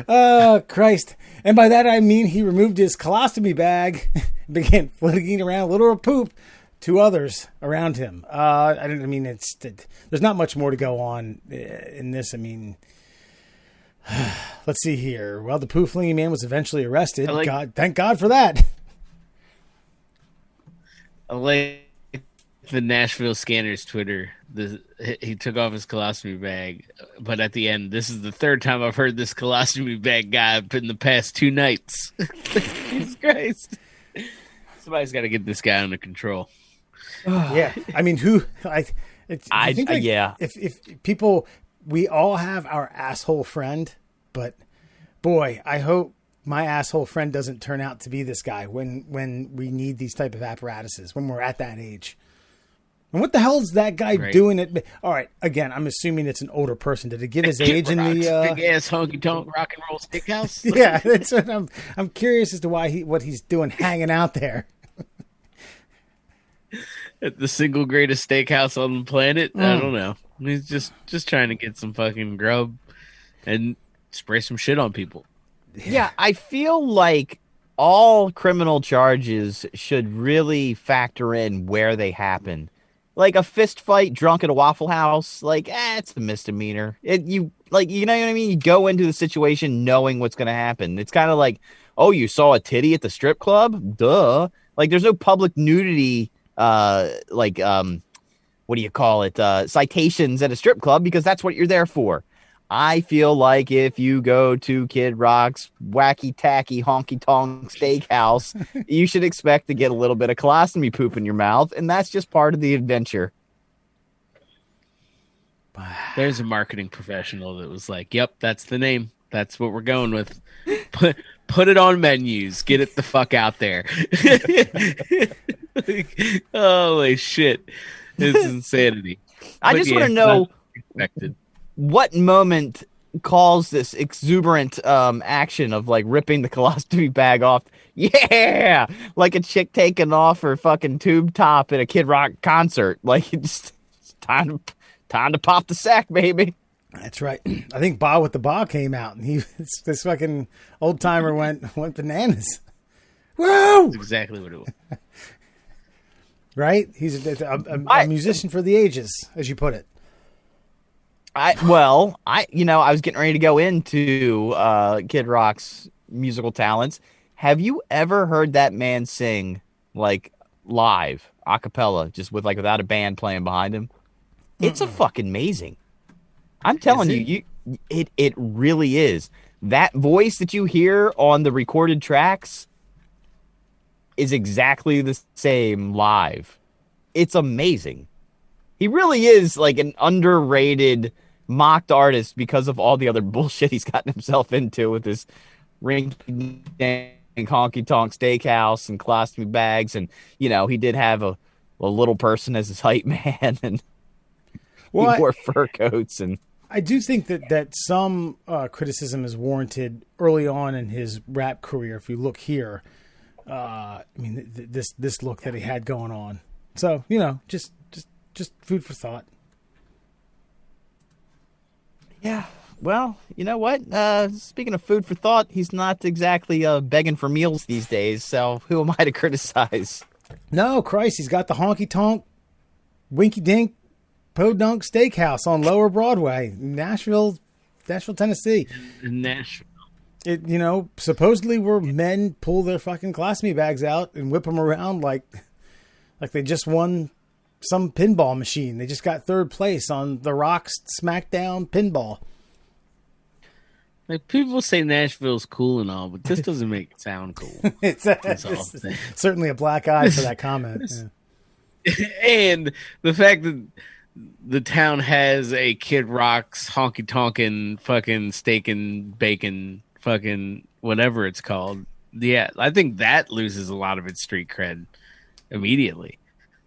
Oh, Christ. And by that I mean he removed his colostomy bag and began flinging around a little poop to others around him. There's not much more to go on in this. I mean, let's see here. Well, the poo flinging man was eventually arrested. Thank God for that. I like the Nashville Scanners Twitter. He took off his colostomy bag, but at the end, this is the third time I've heard this colostomy bag guy in the past 2 nights. Jesus Christ. Somebody's got to get this guy under control. Yeah. I mean, if people, we all have our asshole friend, but boy, I hope my asshole friend doesn't turn out to be this guy when we need these type of apparatuses, when we're at that age. And what the hell is that guy doing? All right, again, I'm assuming it's an older person. Did it give his age in the big ass honky tonk rock and roll steakhouse? Yeah, that's what I'm curious as to what he's doing hanging out there. At the single greatest steakhouse on the planet? I don't know. He's just trying to get some fucking grub and spray some shit on people. Yeah, I feel like all criminal charges should really factor in where they happen. Like a fist fight drunk at a Waffle House, it's a misdemeanor. You know what I mean? You go into the situation knowing what's going to happen. It's kind of like, oh, you saw a titty at the strip club? Duh. Like, there's no public nudity, what do you call it? Citations at a strip club, because that's what you're there for. I feel like if you go to Kid Rock's wacky tacky honky tonk steakhouse, you should expect to get a little bit of colostomy poop in your mouth, and that's just part of the adventure. There's a marketing professional that was like, "Yep, that's the name. That's what we're going with. Put it on menus. Get it the fuck out there." Holy shit! It's insanity. I just want to know. What moment calls this exuberant action of ripping the colostomy bag off? Yeah, like a chick taking off her fucking tube top at a Kid Rock concert. It's time to pop the sack, baby. That's right. I think Ba with the Ba came out, and this fucking old timer went bananas. Whoa! That's exactly what it was. right? He's a musician for the ages, as you put it. I was getting ready to go into Kid Rock's musical talents. Have you ever heard that man sing like live, a cappella, just without a band playing behind him? It's a fucking amazing. I'm telling you, it really is. That voice that you hear on the recorded tracks is exactly the same live. It's amazing. He really is like an underrated mocked artist because of all the other bullshit he's gotten himself into with his rinky-dink honky-tonk steakhouse and colostomy bags. And, he did have a little person as his hype man, and he wore fur coats. And I do think that some criticism is warranted early on in his rap career. If you look here, this look that he had going on. So, just food for thought. Yeah. Well, you know what? Speaking of food for thought, he's not exactly begging for meals these days. So who am I to criticize? No, Christ, he's got the honky-tonk, winky-dink, podunk steakhouse on Lower Broadway, Nashville, Tennessee. Nashville. It, supposedly where men pull their fucking colostomy bags out and whip them around like they just won some pinball machine. They just got third place on The Rock's SmackDown pinball. Like, people say Nashville's cool and all, but this doesn't make it sound cool. it's certainly a black eye for that comment. Yeah. And the fact that the town has a Kid Rock's honky tonkin' fucking steak and bacon fucking whatever it's called. Yeah, I think that loses a lot of its street cred immediately.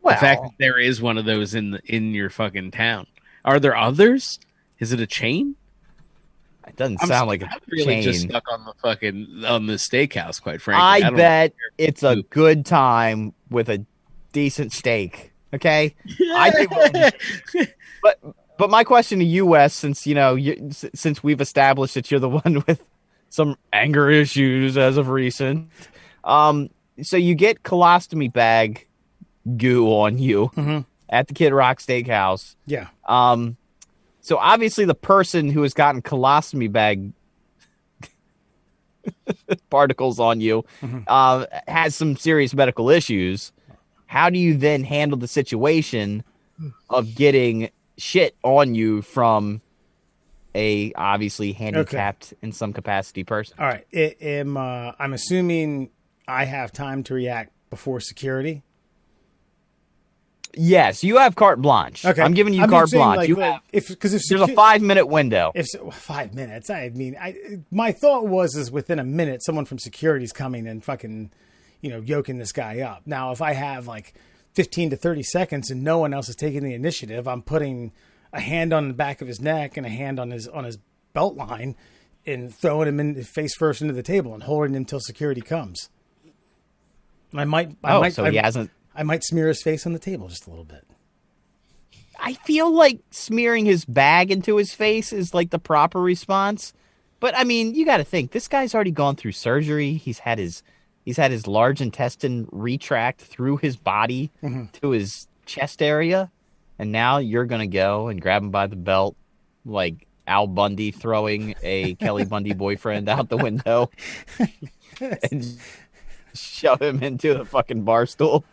Well, the fact that there is one of those in your fucking town. Are there others? Is it a chain? It doesn't sound like a really chain. Just stuck on the steakhouse, quite frankly. I bet it's a good time with a decent steak. Okay, I think. But my question to you, Wes, since since we've established that you're the one with some anger issues as of recent, so you get colostomy bag goo on you at the Kid Rock Steakhouse. Yeah. So obviously the person who has gotten colostomy bag particles on you has some serious medical issues. How do you then handle the situation of getting shit on you from a obviously handicapped in some capacity person? All right. I'm assuming I have time to react before security. Yes, you have carte blanche. Okay. I'm giving you carte blanche. There's a 5-minute window. 5 minutes. My thought was within a minute, someone from security's coming and fucking, yoking this guy up. Now, if I have 15 to 30 seconds and no one else is taking the initiative, I'm putting a hand on the back of his neck and a hand on his belt line and throwing him in face first into the table and holding him until security comes. He hasn't. I might smear his face on the table just a little bit. I feel like smearing his bag into his face is the proper response. But I mean, you got to think, this guy's already gone through surgery. He's had his large intestine retract through his body to his chest area. And now you're going to go and grab him by the belt like Al Bundy throwing a Kelly Bundy boyfriend out the window and shove him into the fucking bar stool.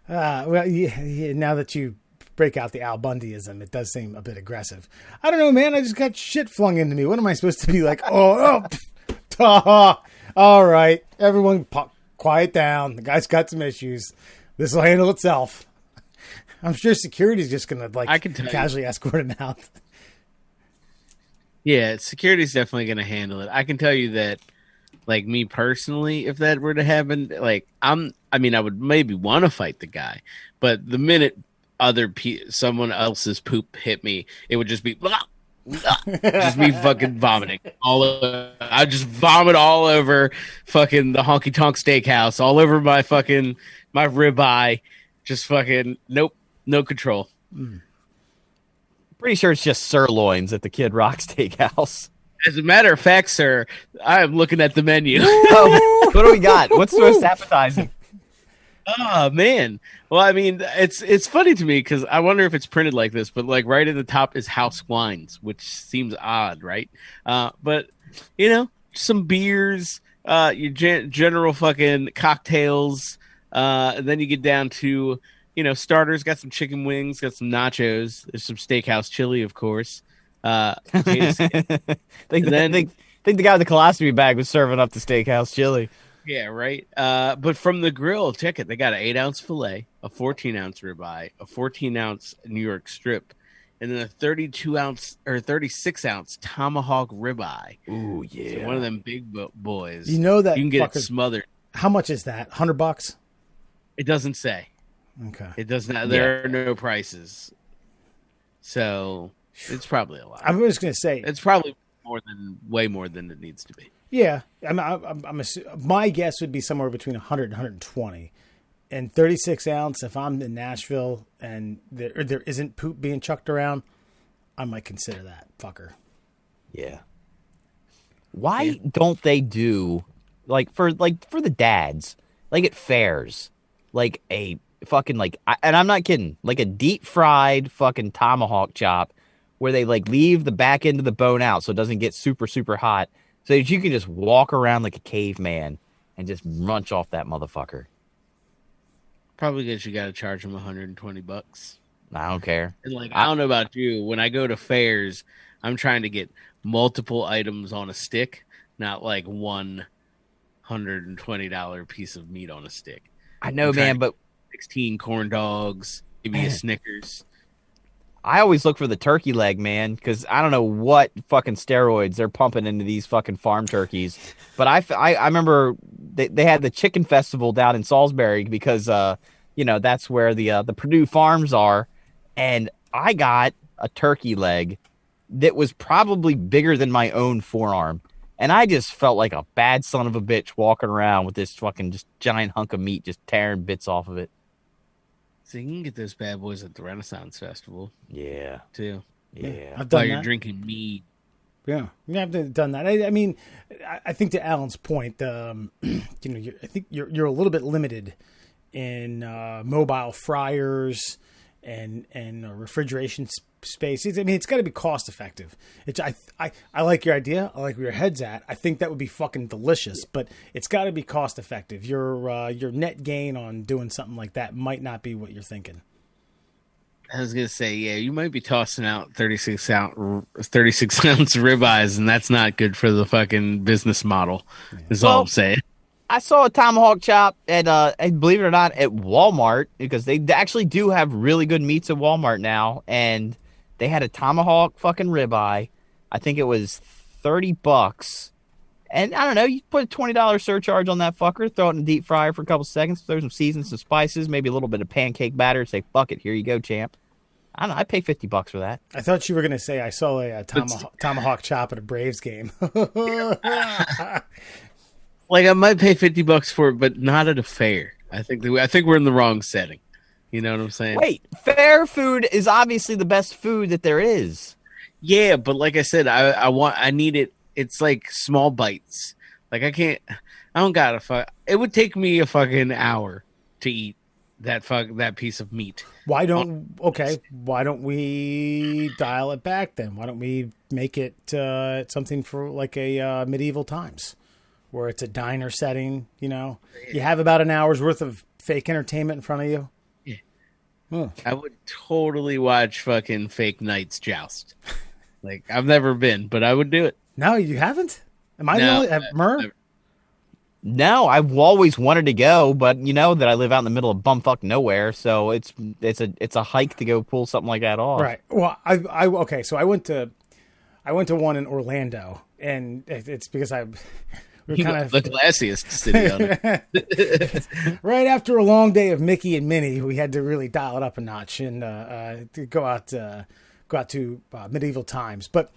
Well, yeah, now that you break out the Al Bundyism, it does seem a bit aggressive. I don't know, man. I just got shit flung into me. What am I supposed to be like? All right, everyone, quiet down. The guy's got some issues. This will handle itself. I'm sure security's just gonna casually escort him out. Yeah, security's definitely gonna handle it. I can tell you that. Me personally, if that were to happen, I would maybe want to fight the guy, but the minute someone else's poop hit me, it would just be just me fucking vomiting all over. I just vomit all over fucking the honky tonk steakhouse, all over my ribeye. Just fucking nope, no control. Pretty sure it's just sirloins at the Kid Rock Steakhouse. As a matter of fact, sir, I am looking at the menu. What do we got? What's the most appetizing? Oh man. Well, I mean, it's funny to me because I wonder if it's printed like this, but like right at the top is house wines, which seems odd, right? But some beers, your general fucking cocktails. And then you get down to starters. Got some chicken wings, got some nachos. There's some steakhouse chili, of course. Potato skins. think the guy with the colostomy bag was serving up the steakhouse chili. Yeah, right. But from the grill, check it. They got an 8-ounce filet, a 14-ounce ribeye, a 14-ounce New York strip, and then a 32-ounce or 36-ounce tomahawk ribeye. Ooh, yeah. So one of them big boys. You know that you can get it smothered. How much is that? $100? It doesn't say. Okay. It does not. There are no prices. So it's probably a lot. I was going to say it's probably way more than it needs to be. Yeah, my guess would be somewhere between 100 and 120, and 36 ounce. If I'm in Nashville and there isn't poop being chucked around, I might consider that fucker. Yeah. Why don't they do for the dads, like at fairs, like a fucking and I'm not kidding, like a deep fried fucking tomahawk chop where they leave the back end of the bone out so it doesn't get super super hot. So that you can just walk around like a caveman and just munch off that motherfucker. Probably because you got to charge them $120. I don't care. And I don't know about you. When I go to fairs, I'm trying to get multiple items on a stick, not like $120 piece of meat on a stick. I know, man, but 16 corn dogs, maybe a Snickers. I always look for the turkey leg, man, because I don't know what fucking steroids they're pumping into these fucking farm turkeys. But I remember they had the chicken festival down in Salisbury because that's where the Purdue farms are, and I got a turkey leg that was probably bigger than my own forearm, and I just felt like a bad son of a bitch walking around with this fucking just giant hunk of meat just tearing bits off of it. So you can get those bad boys at the Renaissance Festival. Yeah. Too. Yeah. I've done While that. you're drinking mead. Yeah. I've done that. I mean, I think to Alan's point, I think you're a little bit limited in mobile fryers and refrigeration space. I mean, it's got to be cost effective. I like your idea. I like where your head's at. I think that would be fucking delicious, but it's got to be cost effective. Your net gain on doing something like that might not be what you're thinking. I was gonna say, yeah, you might be tossing out 36 ounce ribeyes, and that's not good for the fucking business model. Is all I'm saying. I saw a tomahawk chop at, believe it or not, at Walmart, because they actually do have really good meats at Walmart now, and they had a tomahawk fucking ribeye. I think it was $30, and I don't know, you put a $20 surcharge on that fucker, throw it in a deep fryer for a couple seconds, throw some seasons, some spices, maybe a little bit of pancake batter, say, fuck it, here you go, champ. I don't know, I'd pay $50 for that. I thought you were going to say I saw a tomahawk chop at a Braves game. I might pay $50 for it, but not at a fair. I think we're in the wrong setting. You know what I'm saying? Wait, fair food is obviously the best food that there is. Yeah, but like I said, I need it. It's like small bites. I don't gotta it would take me a fucking hour to eat that piece of meat. Why don't we dial it back then? Why don't we make it something for like a medieval times? Where it's a diner setting, you have about an hour's worth of fake entertainment in front of you. Yeah. Huh. I would totally watch fucking fake knights joust. I've never been, but I would do it. No, you haven't? Am I the only Murr? No, I've always wanted to go, but you know that I live out in the middle of bumfuck nowhere, so it's a hike to go pull something like that off. Right. Well, okay, so I went to one in Orlando, and it's because we're kind of the classiest city on it. Right after a long day of Mickey and Minnie, we had to really dial it up a notch and to go out to medieval times. But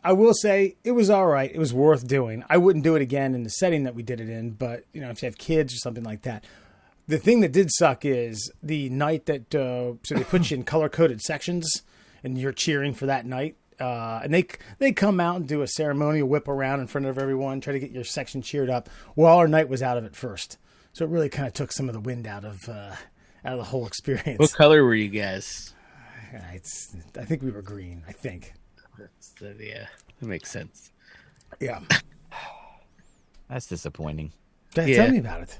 I will say it was all right. It was worth doing. I wouldn't do it again in the setting that we did it in, but if you have kids or something like that. The thing that did suck is the night that so they put you in color coded sections, and you're cheering for that night. And they come out and do a ceremonial whip around in front of everyone, try to get your section cheered up. Well, our night was out of it first. So it really kind of took some of the wind out of the whole experience. What color were you guys? I think we were green. I think. Yeah, that makes sense. Yeah. That's disappointing. Tell me about it.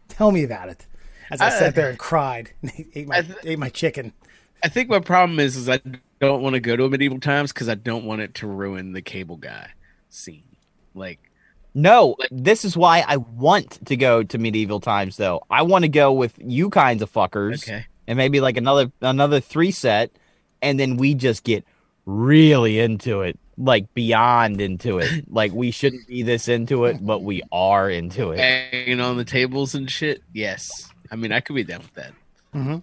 Tell me about it. As I sat there and cried and ate my chicken. I think my problem is I don't want to go to a Medieval Times because I don't want it to ruin the cable guy scene. This is why I want to go to Medieval Times, though. I want to go with you kinds of fuckers, and maybe like another 3 set, and then we just get really into it, like beyond into it. Like we shouldn't be this into it, but we are into it. Hanging on the tables and shit. Yes, I mean I could be down with that. Mm-hmm.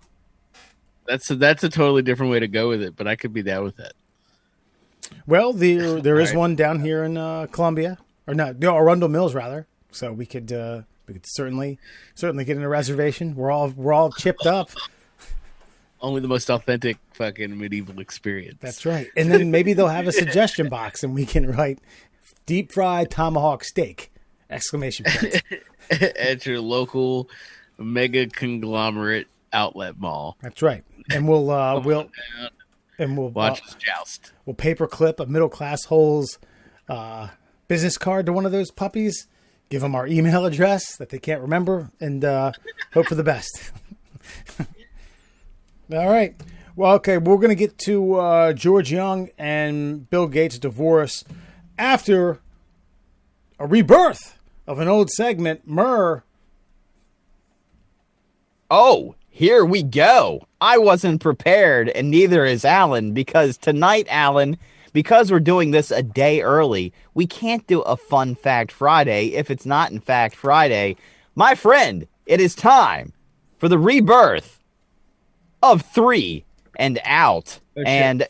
That's a totally different way to go with it, but I could be down with that. Well, there is one down here in Columbia. Or not, Arundel Mills rather. So we could certainly get in a reservation. We're all chipped up. Only the most authentic fucking medieval experience. That's right. And then maybe they'll have a suggestion box, and we can write "deep fried tomahawk steak!" ! At your local mega conglomerate outlet mall. That's right. And we'll watch us joust. We'll paperclip a middle class holes. Business card to one of those puppies, give them our email address that they can't remember, and hope for the best. All right. Well, okay, we're going to get to George Young and Bill Gates' divorce after a rebirth of an old segment, Murr. Oh, here we go. I wasn't prepared, and neither is Alan, because tonight, Alan, because we're doing this a day early, we can't do a Fun Fact Friday if it's not, in fact, Friday. My friend, it is time for the rebirth of 3 and Out. Oh, and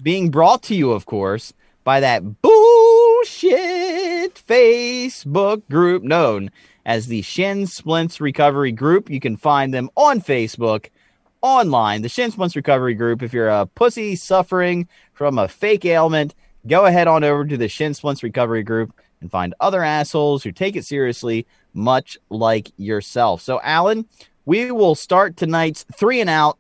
being brought to you, of course, by that bullshit Facebook group known as the Shin Splints Recovery Group. You can find them on Facebook, online, the Shin Splints Recovery Group. If you're a pussy suffering from a fake ailment, go ahead on over to the Shin Splints Recovery Group and find other assholes who take it seriously, much like yourself. So, Alan, we will start tonight's 3 and Out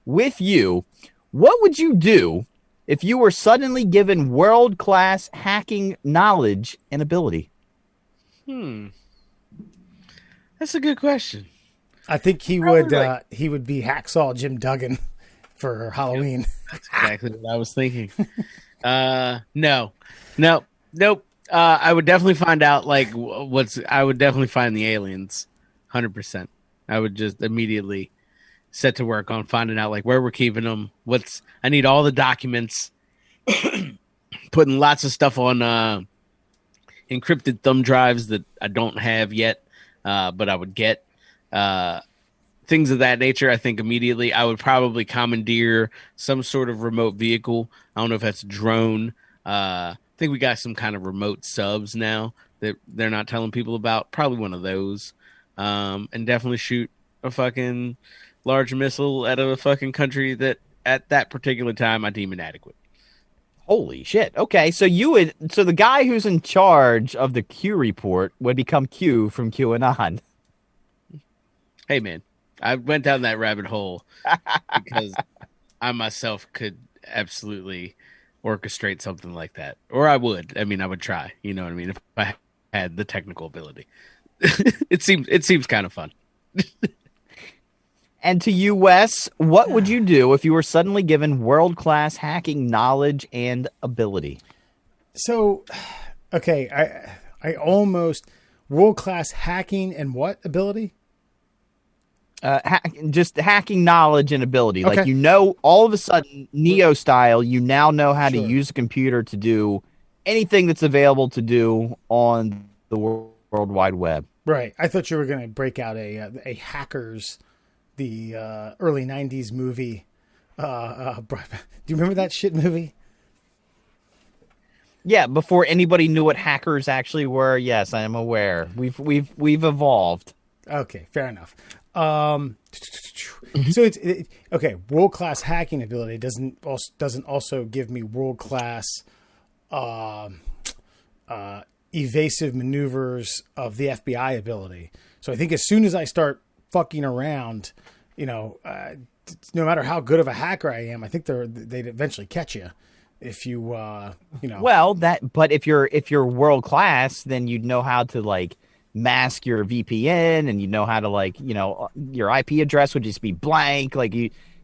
with you. What would you do if you were suddenly given world-class hacking knowledge and ability? That's a good question. I think he would be Hacksaw Jim Duggan for Halloween. That's exactly what I was thinking. Nope. I would definitely find out I would definitely find the aliens, 100%. I would just immediately set to work on finding out where we're keeping them. I need all the documents, putting lots of stuff on encrypted thumb drives that I don't have yet, but I would get. Things of that nature. I think immediately I would probably commandeer some sort of remote vehicle. I don't know if that's a drone. I think we got some kind of remote subs now that they're not telling people about. Probably one of those. And definitely shoot a fucking large missile at a fucking country that at that particular time I deem inadequate. Holy shit. Okay, so the guy who's in charge of the Q report would become Q from QAnon. Hey, man, I went down that rabbit hole because I myself could absolutely orchestrate something like that. Or I would. I mean, I would try. You know what I mean? If I had the technical ability. It seems kind of fun. And to you, Wes, what would you do if you were suddenly given world-class hacking knowledge and ability? So, okay, I almost... World-class hacking and what ability? Just hacking knowledge and ability. Okay. Like, all of a sudden, Neo style, you now know how to use a computer to do anything that's available to do on the World Wide Web. Right. I thought you were going to break out a Hackers, the early 90s movie. Do you remember that shit movie? Yeah, before anybody knew what hackers actually were. Yes, I am aware. We've evolved. Okay, fair enough. So it's okay. World class hacking ability doesn't also give me world class evasive maneuvers of the FBI ability. So I think as soon as I start fucking around, no matter how good of a hacker I am, I think they'd eventually catch you if you, Well, but if you're world class, then you'd know how to like mask your VPN, and you know how to like, your IP address would just be blank. Like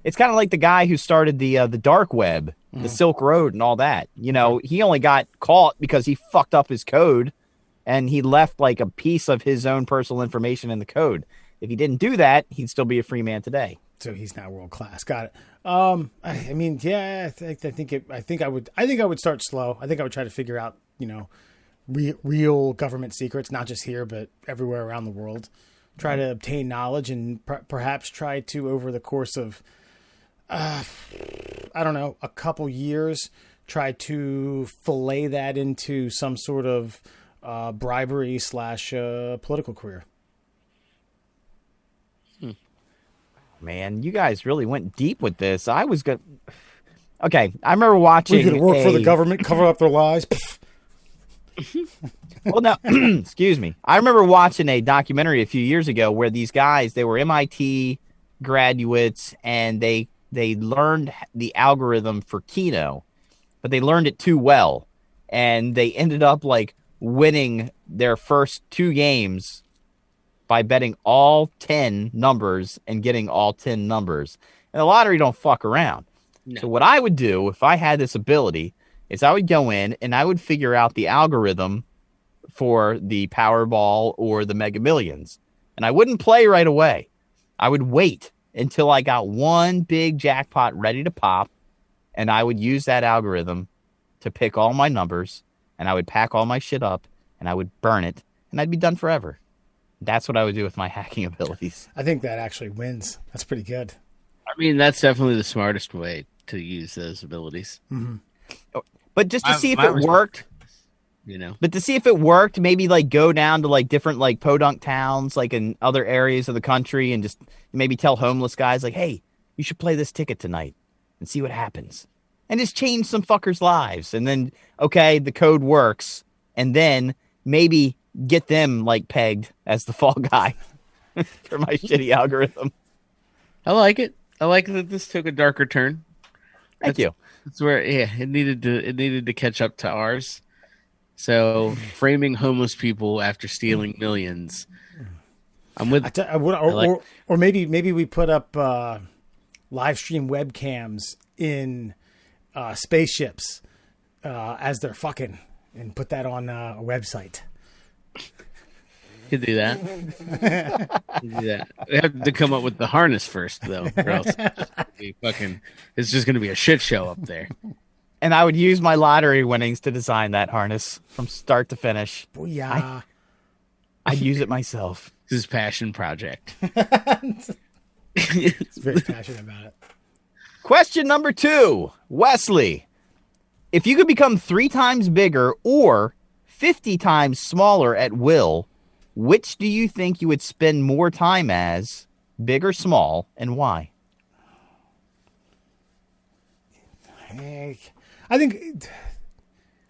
it's kind of like the guy who started the dark web, the Silk Road and all that. He only got caught because he fucked up his code and he left like a piece of his own personal information in the code. If he didn't do that, he'd still be a free man today. So he's not world class. Got it. I mean, yeah, I think I would start slow. I think I would try to figure out, real government secrets, not just here, but everywhere around the world. Try to obtain knowledge and perhaps try to, over the course of, I don't know, a couple years, try to fillet that into some sort of bribery / political career. Man, you guys really went deep with this. I was good. Okay, I remember watching. We're going to work for the government, cover up their lies. Well, no, excuse me. I remember watching a documentary a few years ago where these guys, they were MIT graduates, and they learned the algorithm for Keno, but they learned it too well, and they ended up like winning their first 2 games by betting all 10 numbers and getting all 10 numbers. And the lottery don't fuck around. No. So what I would do if I had this ability is I would go in and I would figure out the algorithm for the Powerball or the Mega Millions. And I wouldn't play right away. I would wait until I got one big jackpot ready to pop, and I would use that algorithm to pick all my numbers, and I would pack all my shit up, and I would burn it, and I'd be done forever. That's what I would do with my hacking abilities. I think that actually wins. That's pretty good. I mean, that's definitely the smartest way to use those abilities. Mm-hmm. But just to see if it worked, But to see if it worked, maybe like go down to like different like podunk towns, like in other areas of the country, and just maybe tell homeless guys like, "Hey, you should play this ticket tonight and see what happens," and just change some fuckers' lives. And then, okay, the code works, and then maybe get them like pegged as the fall guy for my shitty algorithm. I like it. I like that this took a darker turn. Thank you. That's where it needed to catch up to ours. So framing homeless people after stealing millions. I'm with. Or maybe we put up live stream webcams in spaceships as they're fucking, and put that on a website. Could do that. We have to come up with the harness first, though, or else it's just going to be a shit show up there. And I would use my lottery winnings to design that harness from start to finish. Booyah. I'd use it myself. This is passion project. He's very passionate about it. Question number 2, Wesley. If you could become 3 times bigger or 50 times smaller at will, which do you think you would spend more time as, big or small, and why? I think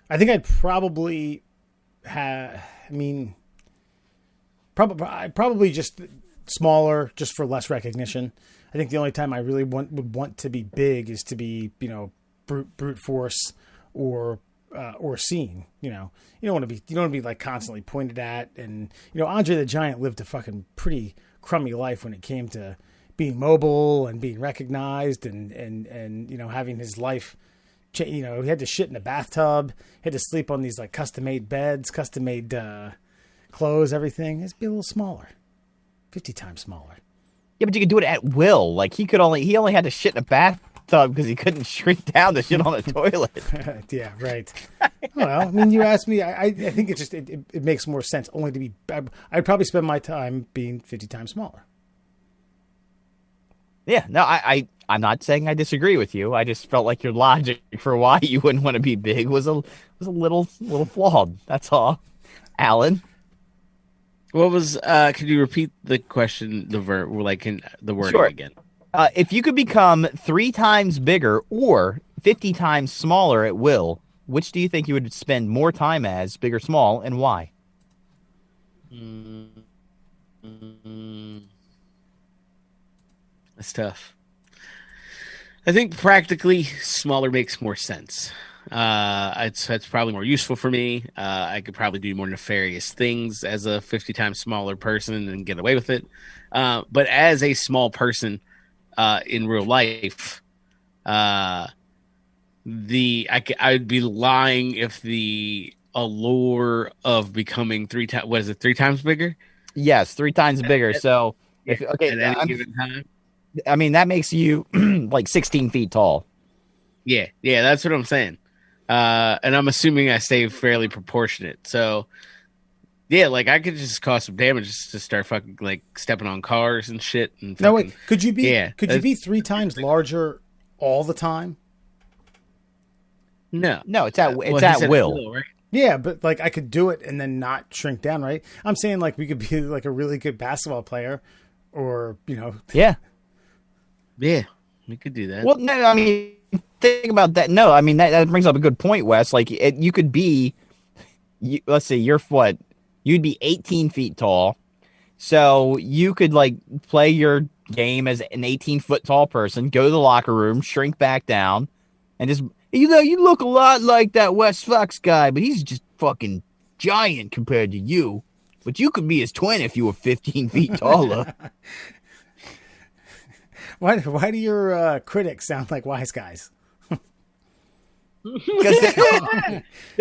I'd probably probably just smaller, just for less recognition. I think the only time I really would want to be big is to be, brute force or seen. You don't want to be like constantly pointed at. And Andre the Giant lived a fucking pretty crummy life when it came to being mobile and being recognized and having his life. He had to shit in a bathtub. He had to sleep on these like custom made beds, custom made clothes, everything. It's be a little smaller, 50 times smaller. Yeah, but you could do it at will. Like he only had to shit in a bathtub because he couldn't shrink down to shit on a toilet. Yeah, right. Well, I mean, you asked me. I think it makes more sense only to be. I'd probably spend my time being 50 times smaller. Yeah, no, I'm not saying I disagree with you. I just felt like your logic for why you wouldn't want to be big was a little flawed. That's all. Alan, what was? Could you repeat the question? The wording sure. again. If you could become 3 times bigger or 50 times smaller at will, which do you think you would spend more time as, big or small, and why? That's tough. I think practically smaller makes more sense. It's probably more useful for me. I could probably do more nefarious things as a 50 times smaller person and get away with it. But as a small person in real life, I'd be lying if the allure of becoming 3 times bigger? Yes, 3 times bigger. So, at any given time. I mean, that makes you like 16 feet tall. Yeah, that's what I'm saying. And I'm assuming I stay fairly proportionate. So, yeah, like I could just cause some damage just to start fucking like stepping on cars and shit. And fucking, no, wait, could you be? Yeah, could you be 3 times larger all the time? No, it's at will. Right? Yeah, but like I could do it and then not shrink down, right? I'm saying like we could be like a really good basketball player, or Yeah, we could do that. Well, no, I mean, think about that. No, I mean that brings up a good point, Wes. Like you could be, let's say you're what, you'd be 18 feet tall, so you could like play your game as an 18-foot tall person, go to the locker room, shrink back down, and just you look a lot like that Wes Fox guy, but he's just fucking giant compared to you. But you could be his twin if you were 15 feet taller. Why do your critics sound like wise guys? Because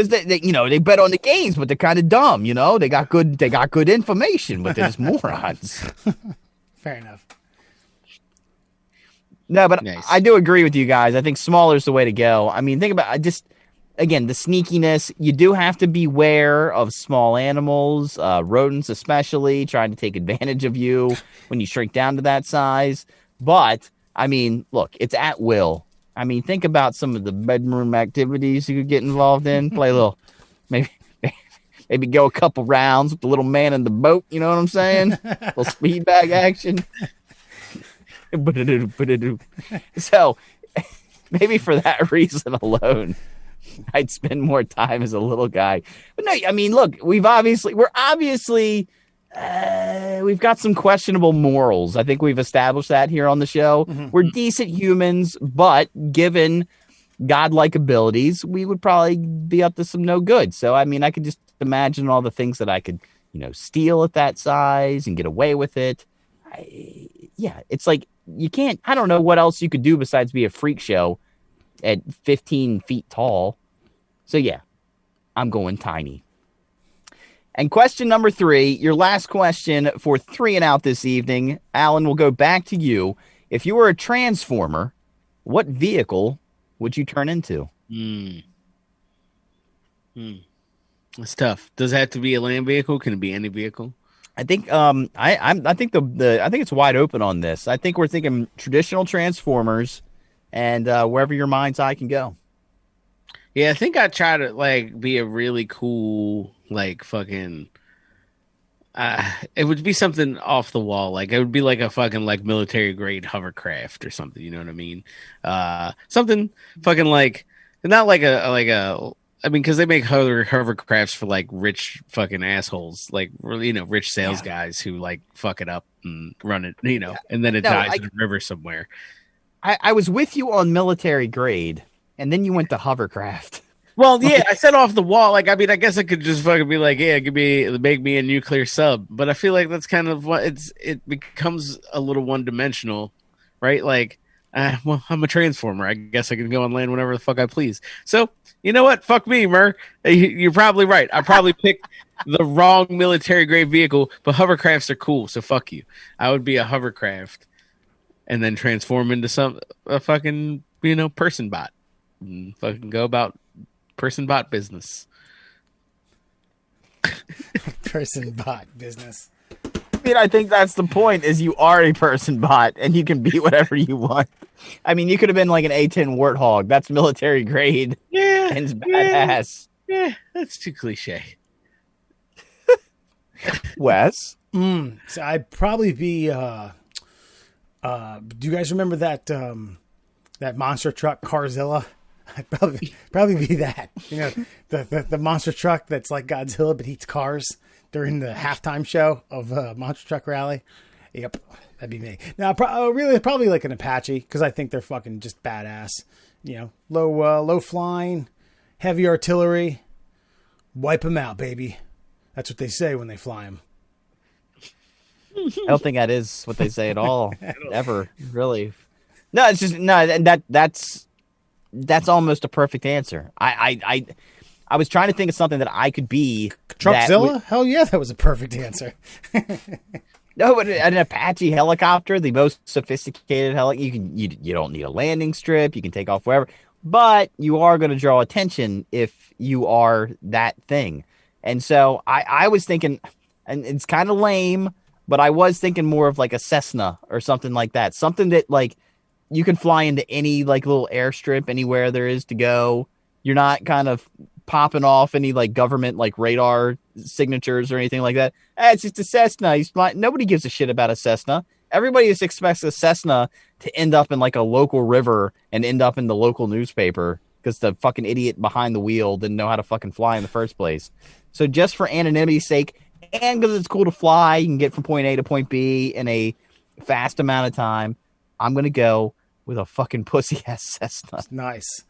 they bet on the games, but they're kind of dumb. They got good information, but they're just morons. Fair enough. No, but nice. I do agree with you guys. I think smaller is the way to go. I mean, think about again, the sneakiness. You do have to beware of small animals, rodents especially, trying to take advantage of you when you shrink down to that size. But, I mean, look, it's at will. I mean, think about some of the bedroom activities you could get involved in. Play a little, maybe go a couple rounds with the little man in the boat. You know what I'm saying? A little speed bag action. So, maybe for that reason alone, I'd spend more time as a little guy. But no, I mean, look, we've got some questionable morals. I think we've established that here on the show. Mm-hmm. We're decent humans, but given godlike abilities, we would probably be up to some no good. So, I mean, I could just imagine all the things that I could, steal at that size and get away with it. It's like you can't. I don't know what else you could do besides be a freak show at 15 feet tall. So, yeah, I'm going tiny. And question number 3, your last question for 3 and Out this evening. Alan, we'll go back to you. If you were a transformer, what vehicle would you turn into? That's tough. Does it have to be a land vehicle? Can it be any vehicle? I think I think it's wide open on this. I think we're thinking traditional Transformers, and wherever your mind's eye can go. Yeah, I think I'd try to like be a really cool fucking. It would be something off the wall. Like it would be like a fucking military grade hovercraft or something. You know what I mean? Something fucking not like a. I mean, because they make hovercrafts for rich fucking assholes, rich sales guys who fuck it up and run it, and then it dies in a river somewhere. I was with you on military grade, and then you went to hovercraft. Well, yeah, I said off the wall. I mean, I guess I could just fucking be make me a nuclear sub, but I feel like that's kind of what it becomes a little one dimensional, right? Well, I'm a transformer. I guess I can go on land whenever the fuck I please. So, you know what? Fuck me, Mer. You're probably right. I probably picked the wrong military grade vehicle, but hovercrafts are cool, so fuck you. I would be a hovercraft and then transform into a fucking, person bot. And fucking go about person bot business. Person bot business. I mean, I think that's the point, is you are a person bot and you can be whatever you want. I mean, you could have been like an A-10 warthog. That's military grade. Yeah. And it's badass. Yeah, that's too cliche. Wes? So I'd probably be, do you guys remember that monster truck Carzilla? I'd probably be that. The monster truck that's like Godzilla but eats cars. during the halftime show of Monster Truck Rally. Yep, that'd be me. Now, probably like an Apache because I think they're fucking just badass. Low flying, heavy artillery. Wipe them out, baby. That's what they say when they fly them. I don't think that is what they say at all, ever, really. No, it's just that's almost a perfect answer. I was trying to think of something that I could be. Truckzilla? Hell yeah, that was a perfect answer. No, but an Apache helicopter, the most sophisticated helicopter, you don't need a landing strip. You can take off wherever, but you are going to draw attention if you are that thing. And so I was thinking, and it's kind of lame, but I was thinking more of like a Cessna or something like that. Something that like you can fly into any like little airstrip anywhere there is to go. You're not kind of popping off any like government like radar signatures or anything like that. It's just a Cessna. Nobody gives a shit about a Cessna. Everybody just expects a Cessna to end up in like a local river and end up in the local newspaper because the fucking idiot behind the wheel didn't know how to fucking fly in the first place. So just for anonymity's sake, and because it's cool to fly, you can get from point A to point B in a fast amount of time, I'm going to go with a fucking pussy-ass Cessna. Nice.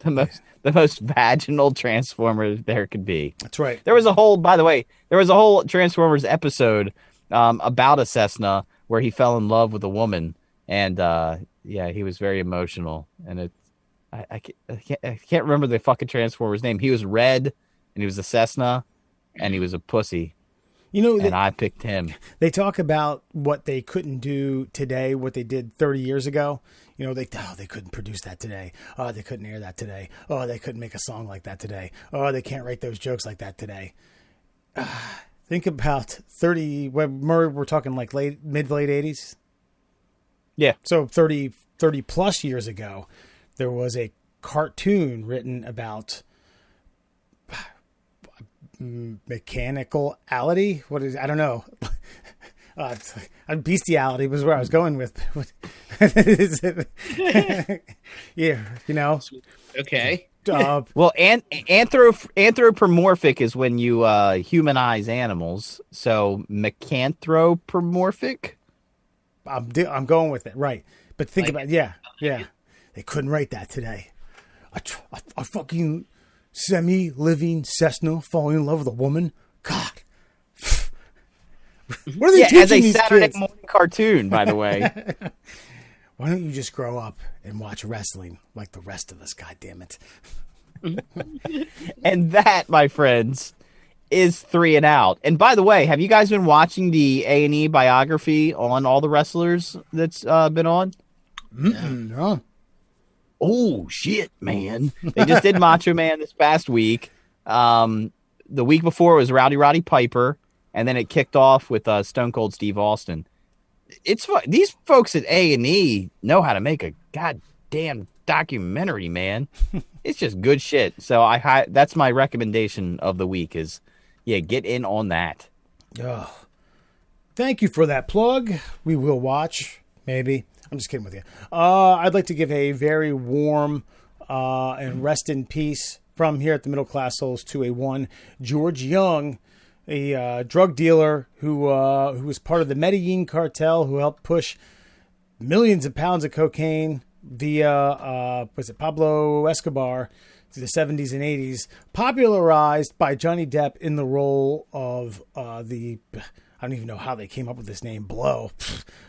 The most vaginal Transformer there could be. That's right. By the way, there was a whole Transformers episode about a Cessna where he fell in love with a woman, and he was very emotional. And I can't remember the fucking Transformer's name. He was red, and he was a Cessna, and he was a pussy. And I picked him. They talk about what they couldn't do today, what they did 30 years ago. They couldn't produce that today. Oh, they couldn't air that today. Oh, they couldn't make a song like that today. Oh, they can't write those jokes like that today. Think about 30, we're talking like mid to late 80s. Yeah. So 30 plus years ago, there was a cartoon written about mechanicality. What is, I don't know. Bestiality was where I was going with. Yeah, Okay. Well, anthropomorphic is when you humanize animals. So mecanthropomorphic. I'm going with it, right? But think about yeah. They couldn't write that today. A fucking semi-living Cessna falling in love with a woman. God. What are they teaching as a these Saturday kids? morning cartoon, by the way. Why don't you just grow up and watch wrestling like the rest of us? God damn it! And that, my friends, is 3 and Out. And by the way, have you guys been watching the A&E biography on all the wrestlers that's been on? No. Oh shit, man! They just did Macho Man this past week. The week before was Roddy Piper. And then it kicked off with Stone Cold Steve Austin. It's these folks at A&E know how to make a goddamn documentary, man. It's just good shit. So that's my recommendation of the week is, get in on that. Oh, thank you for that plug. We will watch, maybe. I'm just kidding with you. I'd like to give a very warm and rest in peace from here at the Middle Class Souls 2A1, George Young, a drug dealer who was part of the Medellin cartel, who helped push millions of pounds of cocaine via Pablo Escobar through the 70s and 80s, popularized by Johnny Depp in the role of I don't even know how they came up with this name, Blow.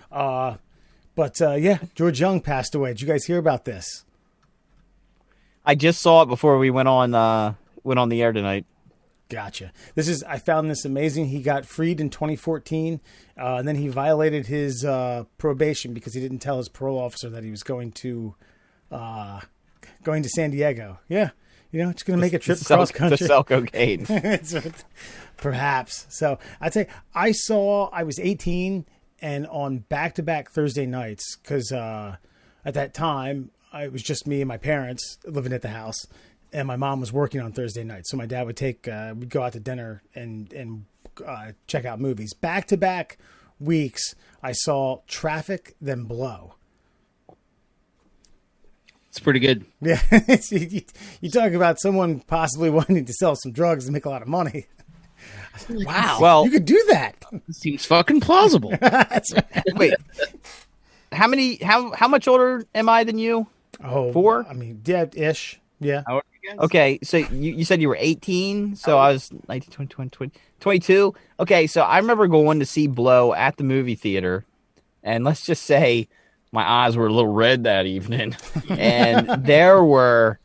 But George Young passed away. Did you guys hear about this? I just saw it before we went on the air tonight. Gotcha. I found this amazing. He got freed in 2014, and then he violated his probation because he didn't tell his parole officer that he was going to San Diego. Yeah, it's going to make a trip across country to sell cocaine. Perhaps. So I'd say I was 18 and on back-to-back Thursday nights because at that time it was just me and my parents living at the house. And my mom was working on Thursday night, so my dad would we'd go out to dinner and check out movies. Back-to-back weeks, I saw Traffic, then Blow. It's pretty good. Yeah, you talk about someone possibly wanting to sell some drugs and make a lot of money. Wow. Well, you could do that. Seems fucking plausible. That's right. Wait, how much older am I than you? Oh, 4? I mean, ish. Yeah. How old are you guys? Okay, so you said you were 18, so I was 19, 20, 22. Okay, so I remember going to see Blow at the movie theater, and let's just say my eyes were a little red that evening, and there were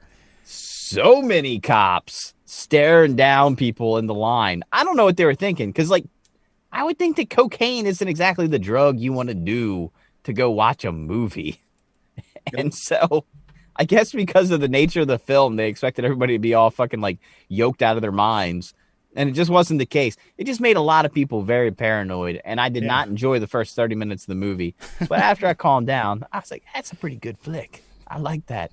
so many cops staring down people in the line. I don't know what they were thinking, because, like, I would think that cocaine isn't exactly the drug you want to do to go watch a movie. And so I guess because of the nature of the film, they expected everybody to be all fucking like yoked out of their minds. And it just wasn't the case. It just made a lot of people very paranoid. And I did not enjoy the first 30 minutes of the movie. But after I calmed down, I was like, that's a pretty good flick. I like that.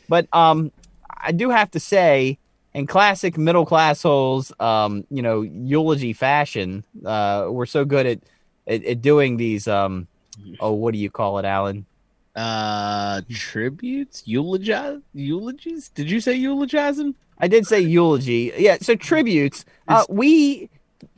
But I do have to say, in classic middle class holes, eulogy fashion, we're so good at doing these. What do you call it, Alan? Tributes, eulogies. Did you say eulogizing? I did say eulogy. Yeah. So tributes. We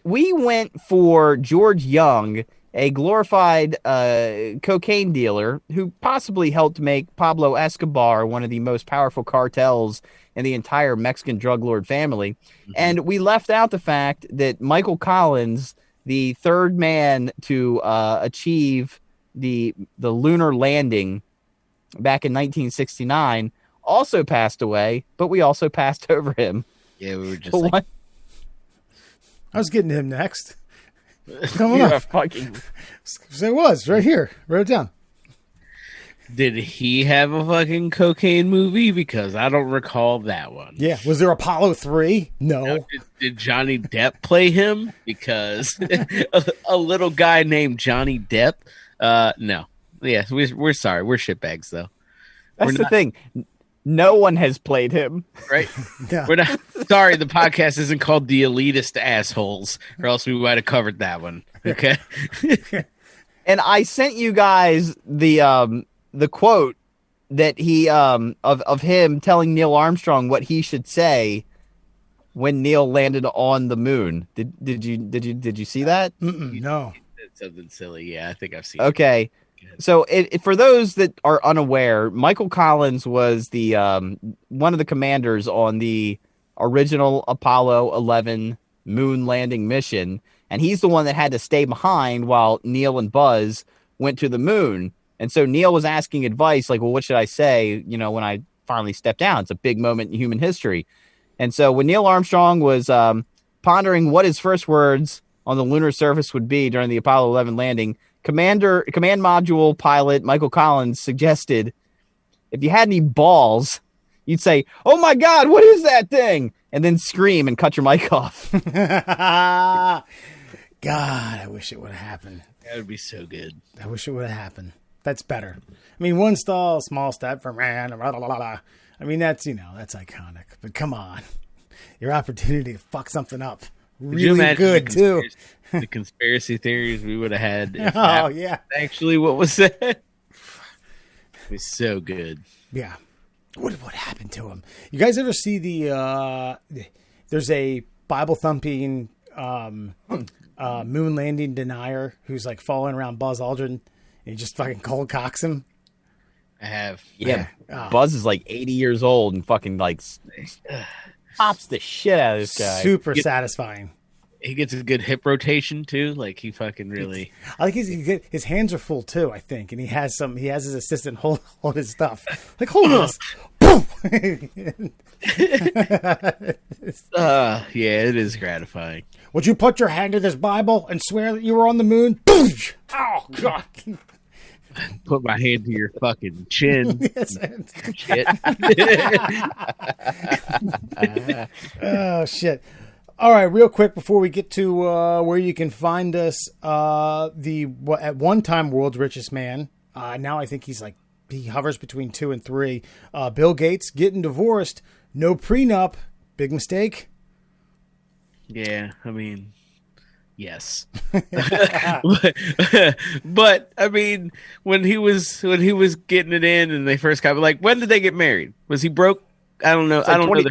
went for George Young, a glorified cocaine dealer who possibly helped make Pablo Escobar one of the most powerful cartels in the entire Mexican drug lord family. Mm-hmm. And we left out the fact that Michael Collins, the third man to achieve the lunar landing back in 1969, also passed away, but we also passed over him. Yeah, we were just like... I was getting to him next. Coming up. Fucking... So it was right here. Wrote it down. Did he have a fucking cocaine movie? Because I don't recall that one. Yeah. Was there Apollo 3? No. Did Johnny Depp play him? Because a little guy named Johnny Depp. No. Yeah, we're sorry. We're shitbags, though. That's the thing. No one has played him. Right? Yeah. We're not sorry. The podcast isn't called The Elitist Assholes, or else we might have covered that one. Okay. And I sent you guys the quote that he of him telling Neil Armstrong what he should say when Neil landed on the moon. Did you see that? No. It's something silly. Yeah, I think I've seen. Okay. So for those that are unaware, Michael Collins was the one of the commanders on the original Apollo 11 moon landing mission, and he's the one that had to stay behind while Neil and Buzz went to the moon. And so Neil was asking advice, like, well, what should I say, when I finally step down? It's a big moment in human history. And so when Neil Armstrong was pondering what his first words on the lunar surface would be during the Apollo 11 landing, command module pilot Michael Collins suggested, if you had any balls, you'd say, "Oh my God, what is that thing?" and then scream and cut your mic off. God, I wish it would have happened. That would be so good. I wish it would have happened. That's better. I mean, one small step for man. I mean, that's iconic. But come on, your opportunity to fuck something up. Really good too. The conspiracy theories we would have had. If yeah. Actually, what was that? It was so good. Yeah. What happened to him? You guys ever see there's a Bible thumping moon landing denier who's like following around Buzz Aldrin and he just fucking cold cocks him? I have. Yeah. Buzz is like 80 years old and fucking like pops the shit out of this guy. Super satisfying. He gets a good hip rotation too. Like he fucking really. I think his hands are full too. I think, and he has his assistant hold his stuff. Like hold this. Boom. Yeah, it is gratifying. Would you put your hand to this Bible and swear that you were on the moon? Boom. Oh God. Put my hand to your fucking chin. Shit. Oh shit. All right, real quick before we get to where you can find us, at one time world's richest man, now I think he hovers between 2 and 3. Bill Gates getting divorced, no prenup, big mistake. Yeah, I mean, yes, but I mean, when he was getting it in, and they first got when did they get married? Was he broke? I don't know. I don't know.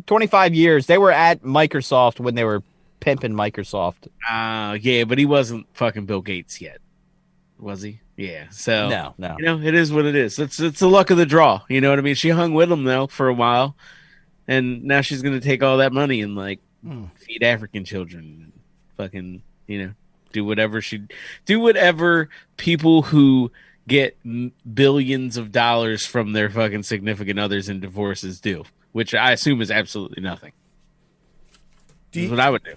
25 years. They were at Microsoft when they were pimping Microsoft. Yeah, but he wasn't fucking Bill Gates yet, was he? Yeah. So no. It is what it is. It's the luck of the draw. You know what I mean? She hung with him though for a while, and now she's gonna take all that money and like feed African children, and fucking do whatever people who get billions of dollars from their fucking significant others in divorces do, which I assume is absolutely nothing. That's what I would do.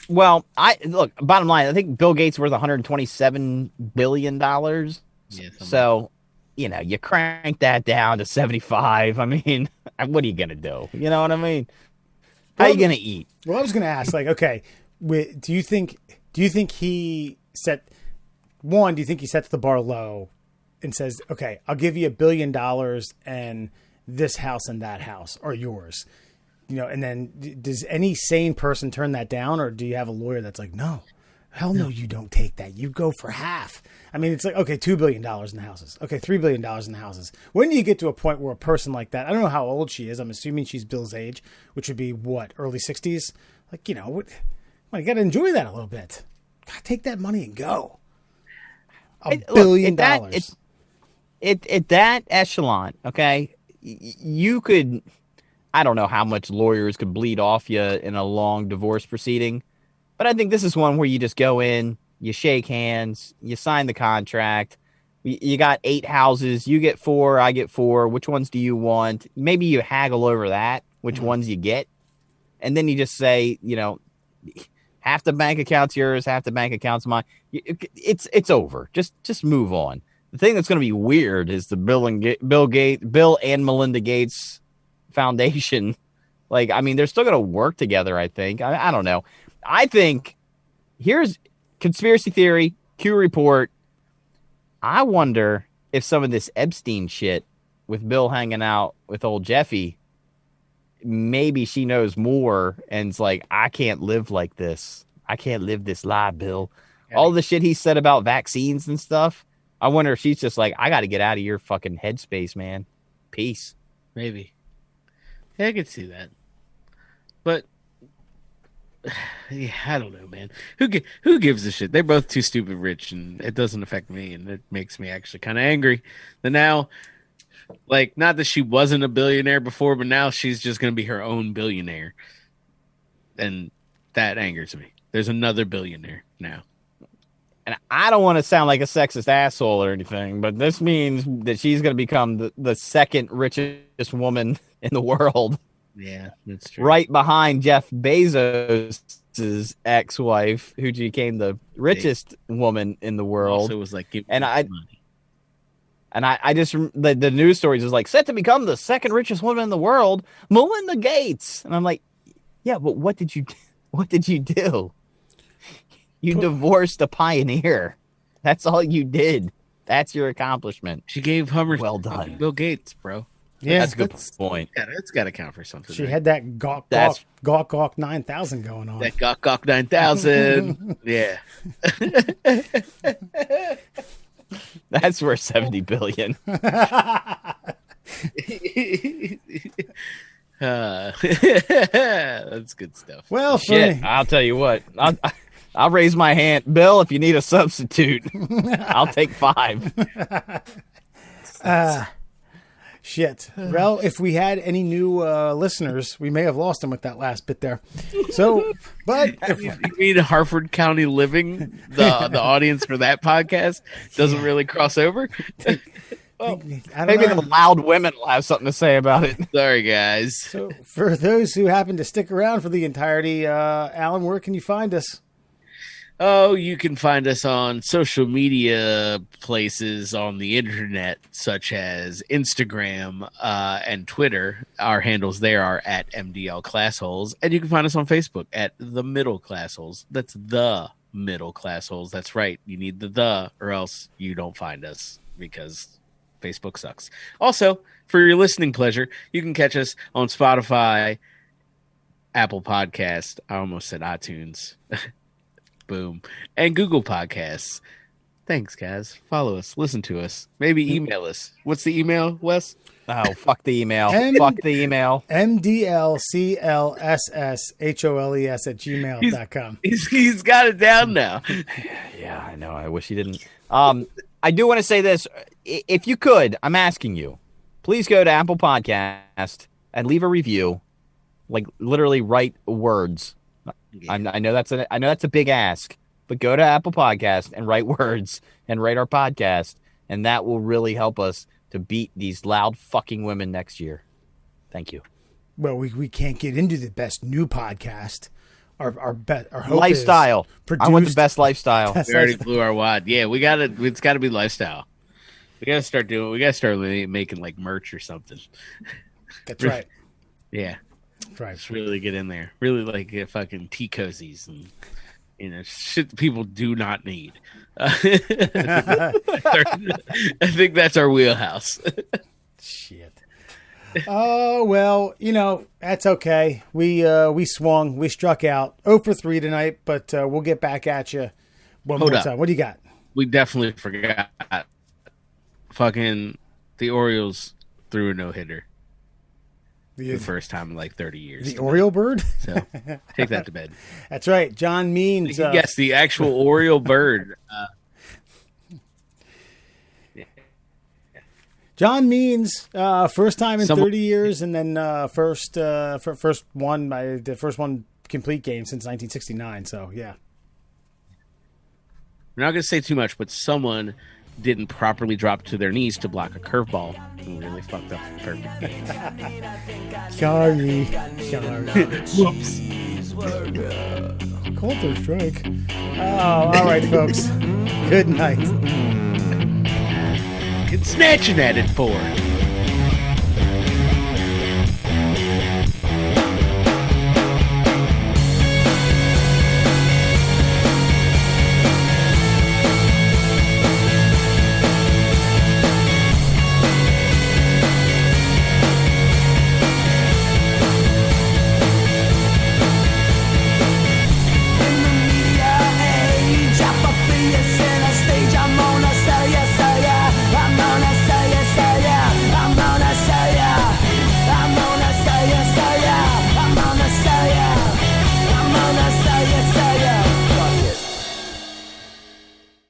Well, bottom line, I think Bill Gates worth $127 billion. Yeah, so, you crank that down to 75. I mean, what are you going to do? You know what I mean? How are you going to eat? Well, I was going to ask, like, okay, do you think he sets the bar low and says, okay, I'll give you $1 billion and this house and that house are yours? And then does any sane person turn that down, or do you have a lawyer that's like, no, hell no, you don't take that. You go for half. I mean, it's like, okay, $2 billion in the houses. Okay, $3 billion in the houses. When do you get to a point where a person like that, I don't know how old she is. I'm assuming she's Bill's age, which would be what, early 60s? Like, you got to enjoy that a little bit. Got to take that money and go. $1 billion. At that echelon, okay, you could... I don't know how much lawyers could bleed off you in a long divorce proceeding, but I think this is one where you just go in, you shake hands, you sign the contract. You got 8 houses, you get 4, I get 4. Which ones do you want? Maybe you haggle over that, which ones you get, and then you just say, half the bank account's yours, half the bank account's mine. It's over. Just move on. The thing that's going to be weird is the Bill and Melinda Gates Foundation. Like, I mean, they're still going to work together, I think. I don't know. I think here's conspiracy theory, Q report. I wonder if some of this Epstein shit with Bill hanging out with old Jeffy, maybe she knows more and it's like, I can't live like this. I can't live this lie, Bill. All the shit he said about vaccines and stuff. I wonder if she's just like, I got to get out of your fucking headspace, man. Peace. Maybe. Yeah, I could see that. But yeah, I don't know, man. Who gives a shit? They're both too stupid rich, and it doesn't affect me, and it makes me actually kind of angry. That now, like, not that she wasn't a billionaire before, but now she's just going to be her own billionaire, and that angers me. There's another billionaire now. And I don't want to sound like a sexist asshole or anything, but this means that she's going to become the second richest woman in the world. Yeah, that's true. Right behind Jeff Bezos' ex-wife, who became the richest woman in the world. Also was like, give money. And I just, the news stories is like, set to become the second richest woman in the world, Melinda Gates. And I'm like, yeah, but what did you do? You divorced a pioneer. That's all you did. That's your accomplishment. She gave Hummer. Well done, Bill Gates, bro. Yeah, that's a good point. Yeah, that's got to count for something. She had that gawk 9,000 going on. That gawk 9,000. Yeah. That's worth $70 billion. That's good stuff. Well, shit. I'll tell you what. I'll raise my hand, Bill. If you need a substitute, I'll take 5. Shit. Well, if we had any new listeners, we may have lost them with that last bit there. So, but you mean Harford County Living, the audience for that podcast doesn't really cross over? Well, maybe the loud women will have something to say about it. Sorry, guys. So, for those who happen to stick around for the entirety, Alan, where can you find us? Oh, you can find us on social media places on the internet, such as Instagram and Twitter. Our handles there are at MDL Classholes. And you can find us on Facebook at The Middle Classholes. That's The Middle Classholes. That's right. You need the, or else you don't find us because Facebook sucks. Also, for your listening pleasure, you can catch us on Spotify, Apple Podcast. I almost said iTunes. Boom. And Google Podcasts. Thanks, guys. Follow us. Listen to us. Maybe email us. What's the email, Wes? Oh, fuck the email. Fuck the email. mdlclsholes@gmail.com. He's got it down now. Yeah, I know. I wish he didn't. I do want to say this. If you could, I'm asking you, please go to Apple Podcast and leave a review. Like literally write words. Yeah. I know that's a big ask, but go to Apple Podcast and write words and write our podcast, and that will really help us to beat these loud fucking women next year. Thank you. Well, we can't get into the best new podcast. Our hope lifestyle. I want the best lifestyle. We already blew our wad. Yeah, it's got to be lifestyle. We got to start making like merch or something. That's right. Yeah. That's right. Just really get in there. Really like fucking tea cozies and shit that people do not need. I think that's our wheelhouse. Shit. Oh, well, that's okay. We swung. We struck out 0 for 3 tonight, but we'll get back at you one more time. What do you got? We definitely forgot. Fucking the Orioles threw a no-hitter. The first time in like 30 years. The Oriole bird? So take that to bed. That's right. John Means. Yes, the actual Oriole bird. John Means, first time in 30 years, and then first one complete game since 1969. So yeah, we're not going to say too much, but someone didn't properly drop to their knees to block a curveball and really fucked up the perfect game. Sorry. Whoops. Coulter strike. Oh, all right, folks. Good night. It's snatching at it for.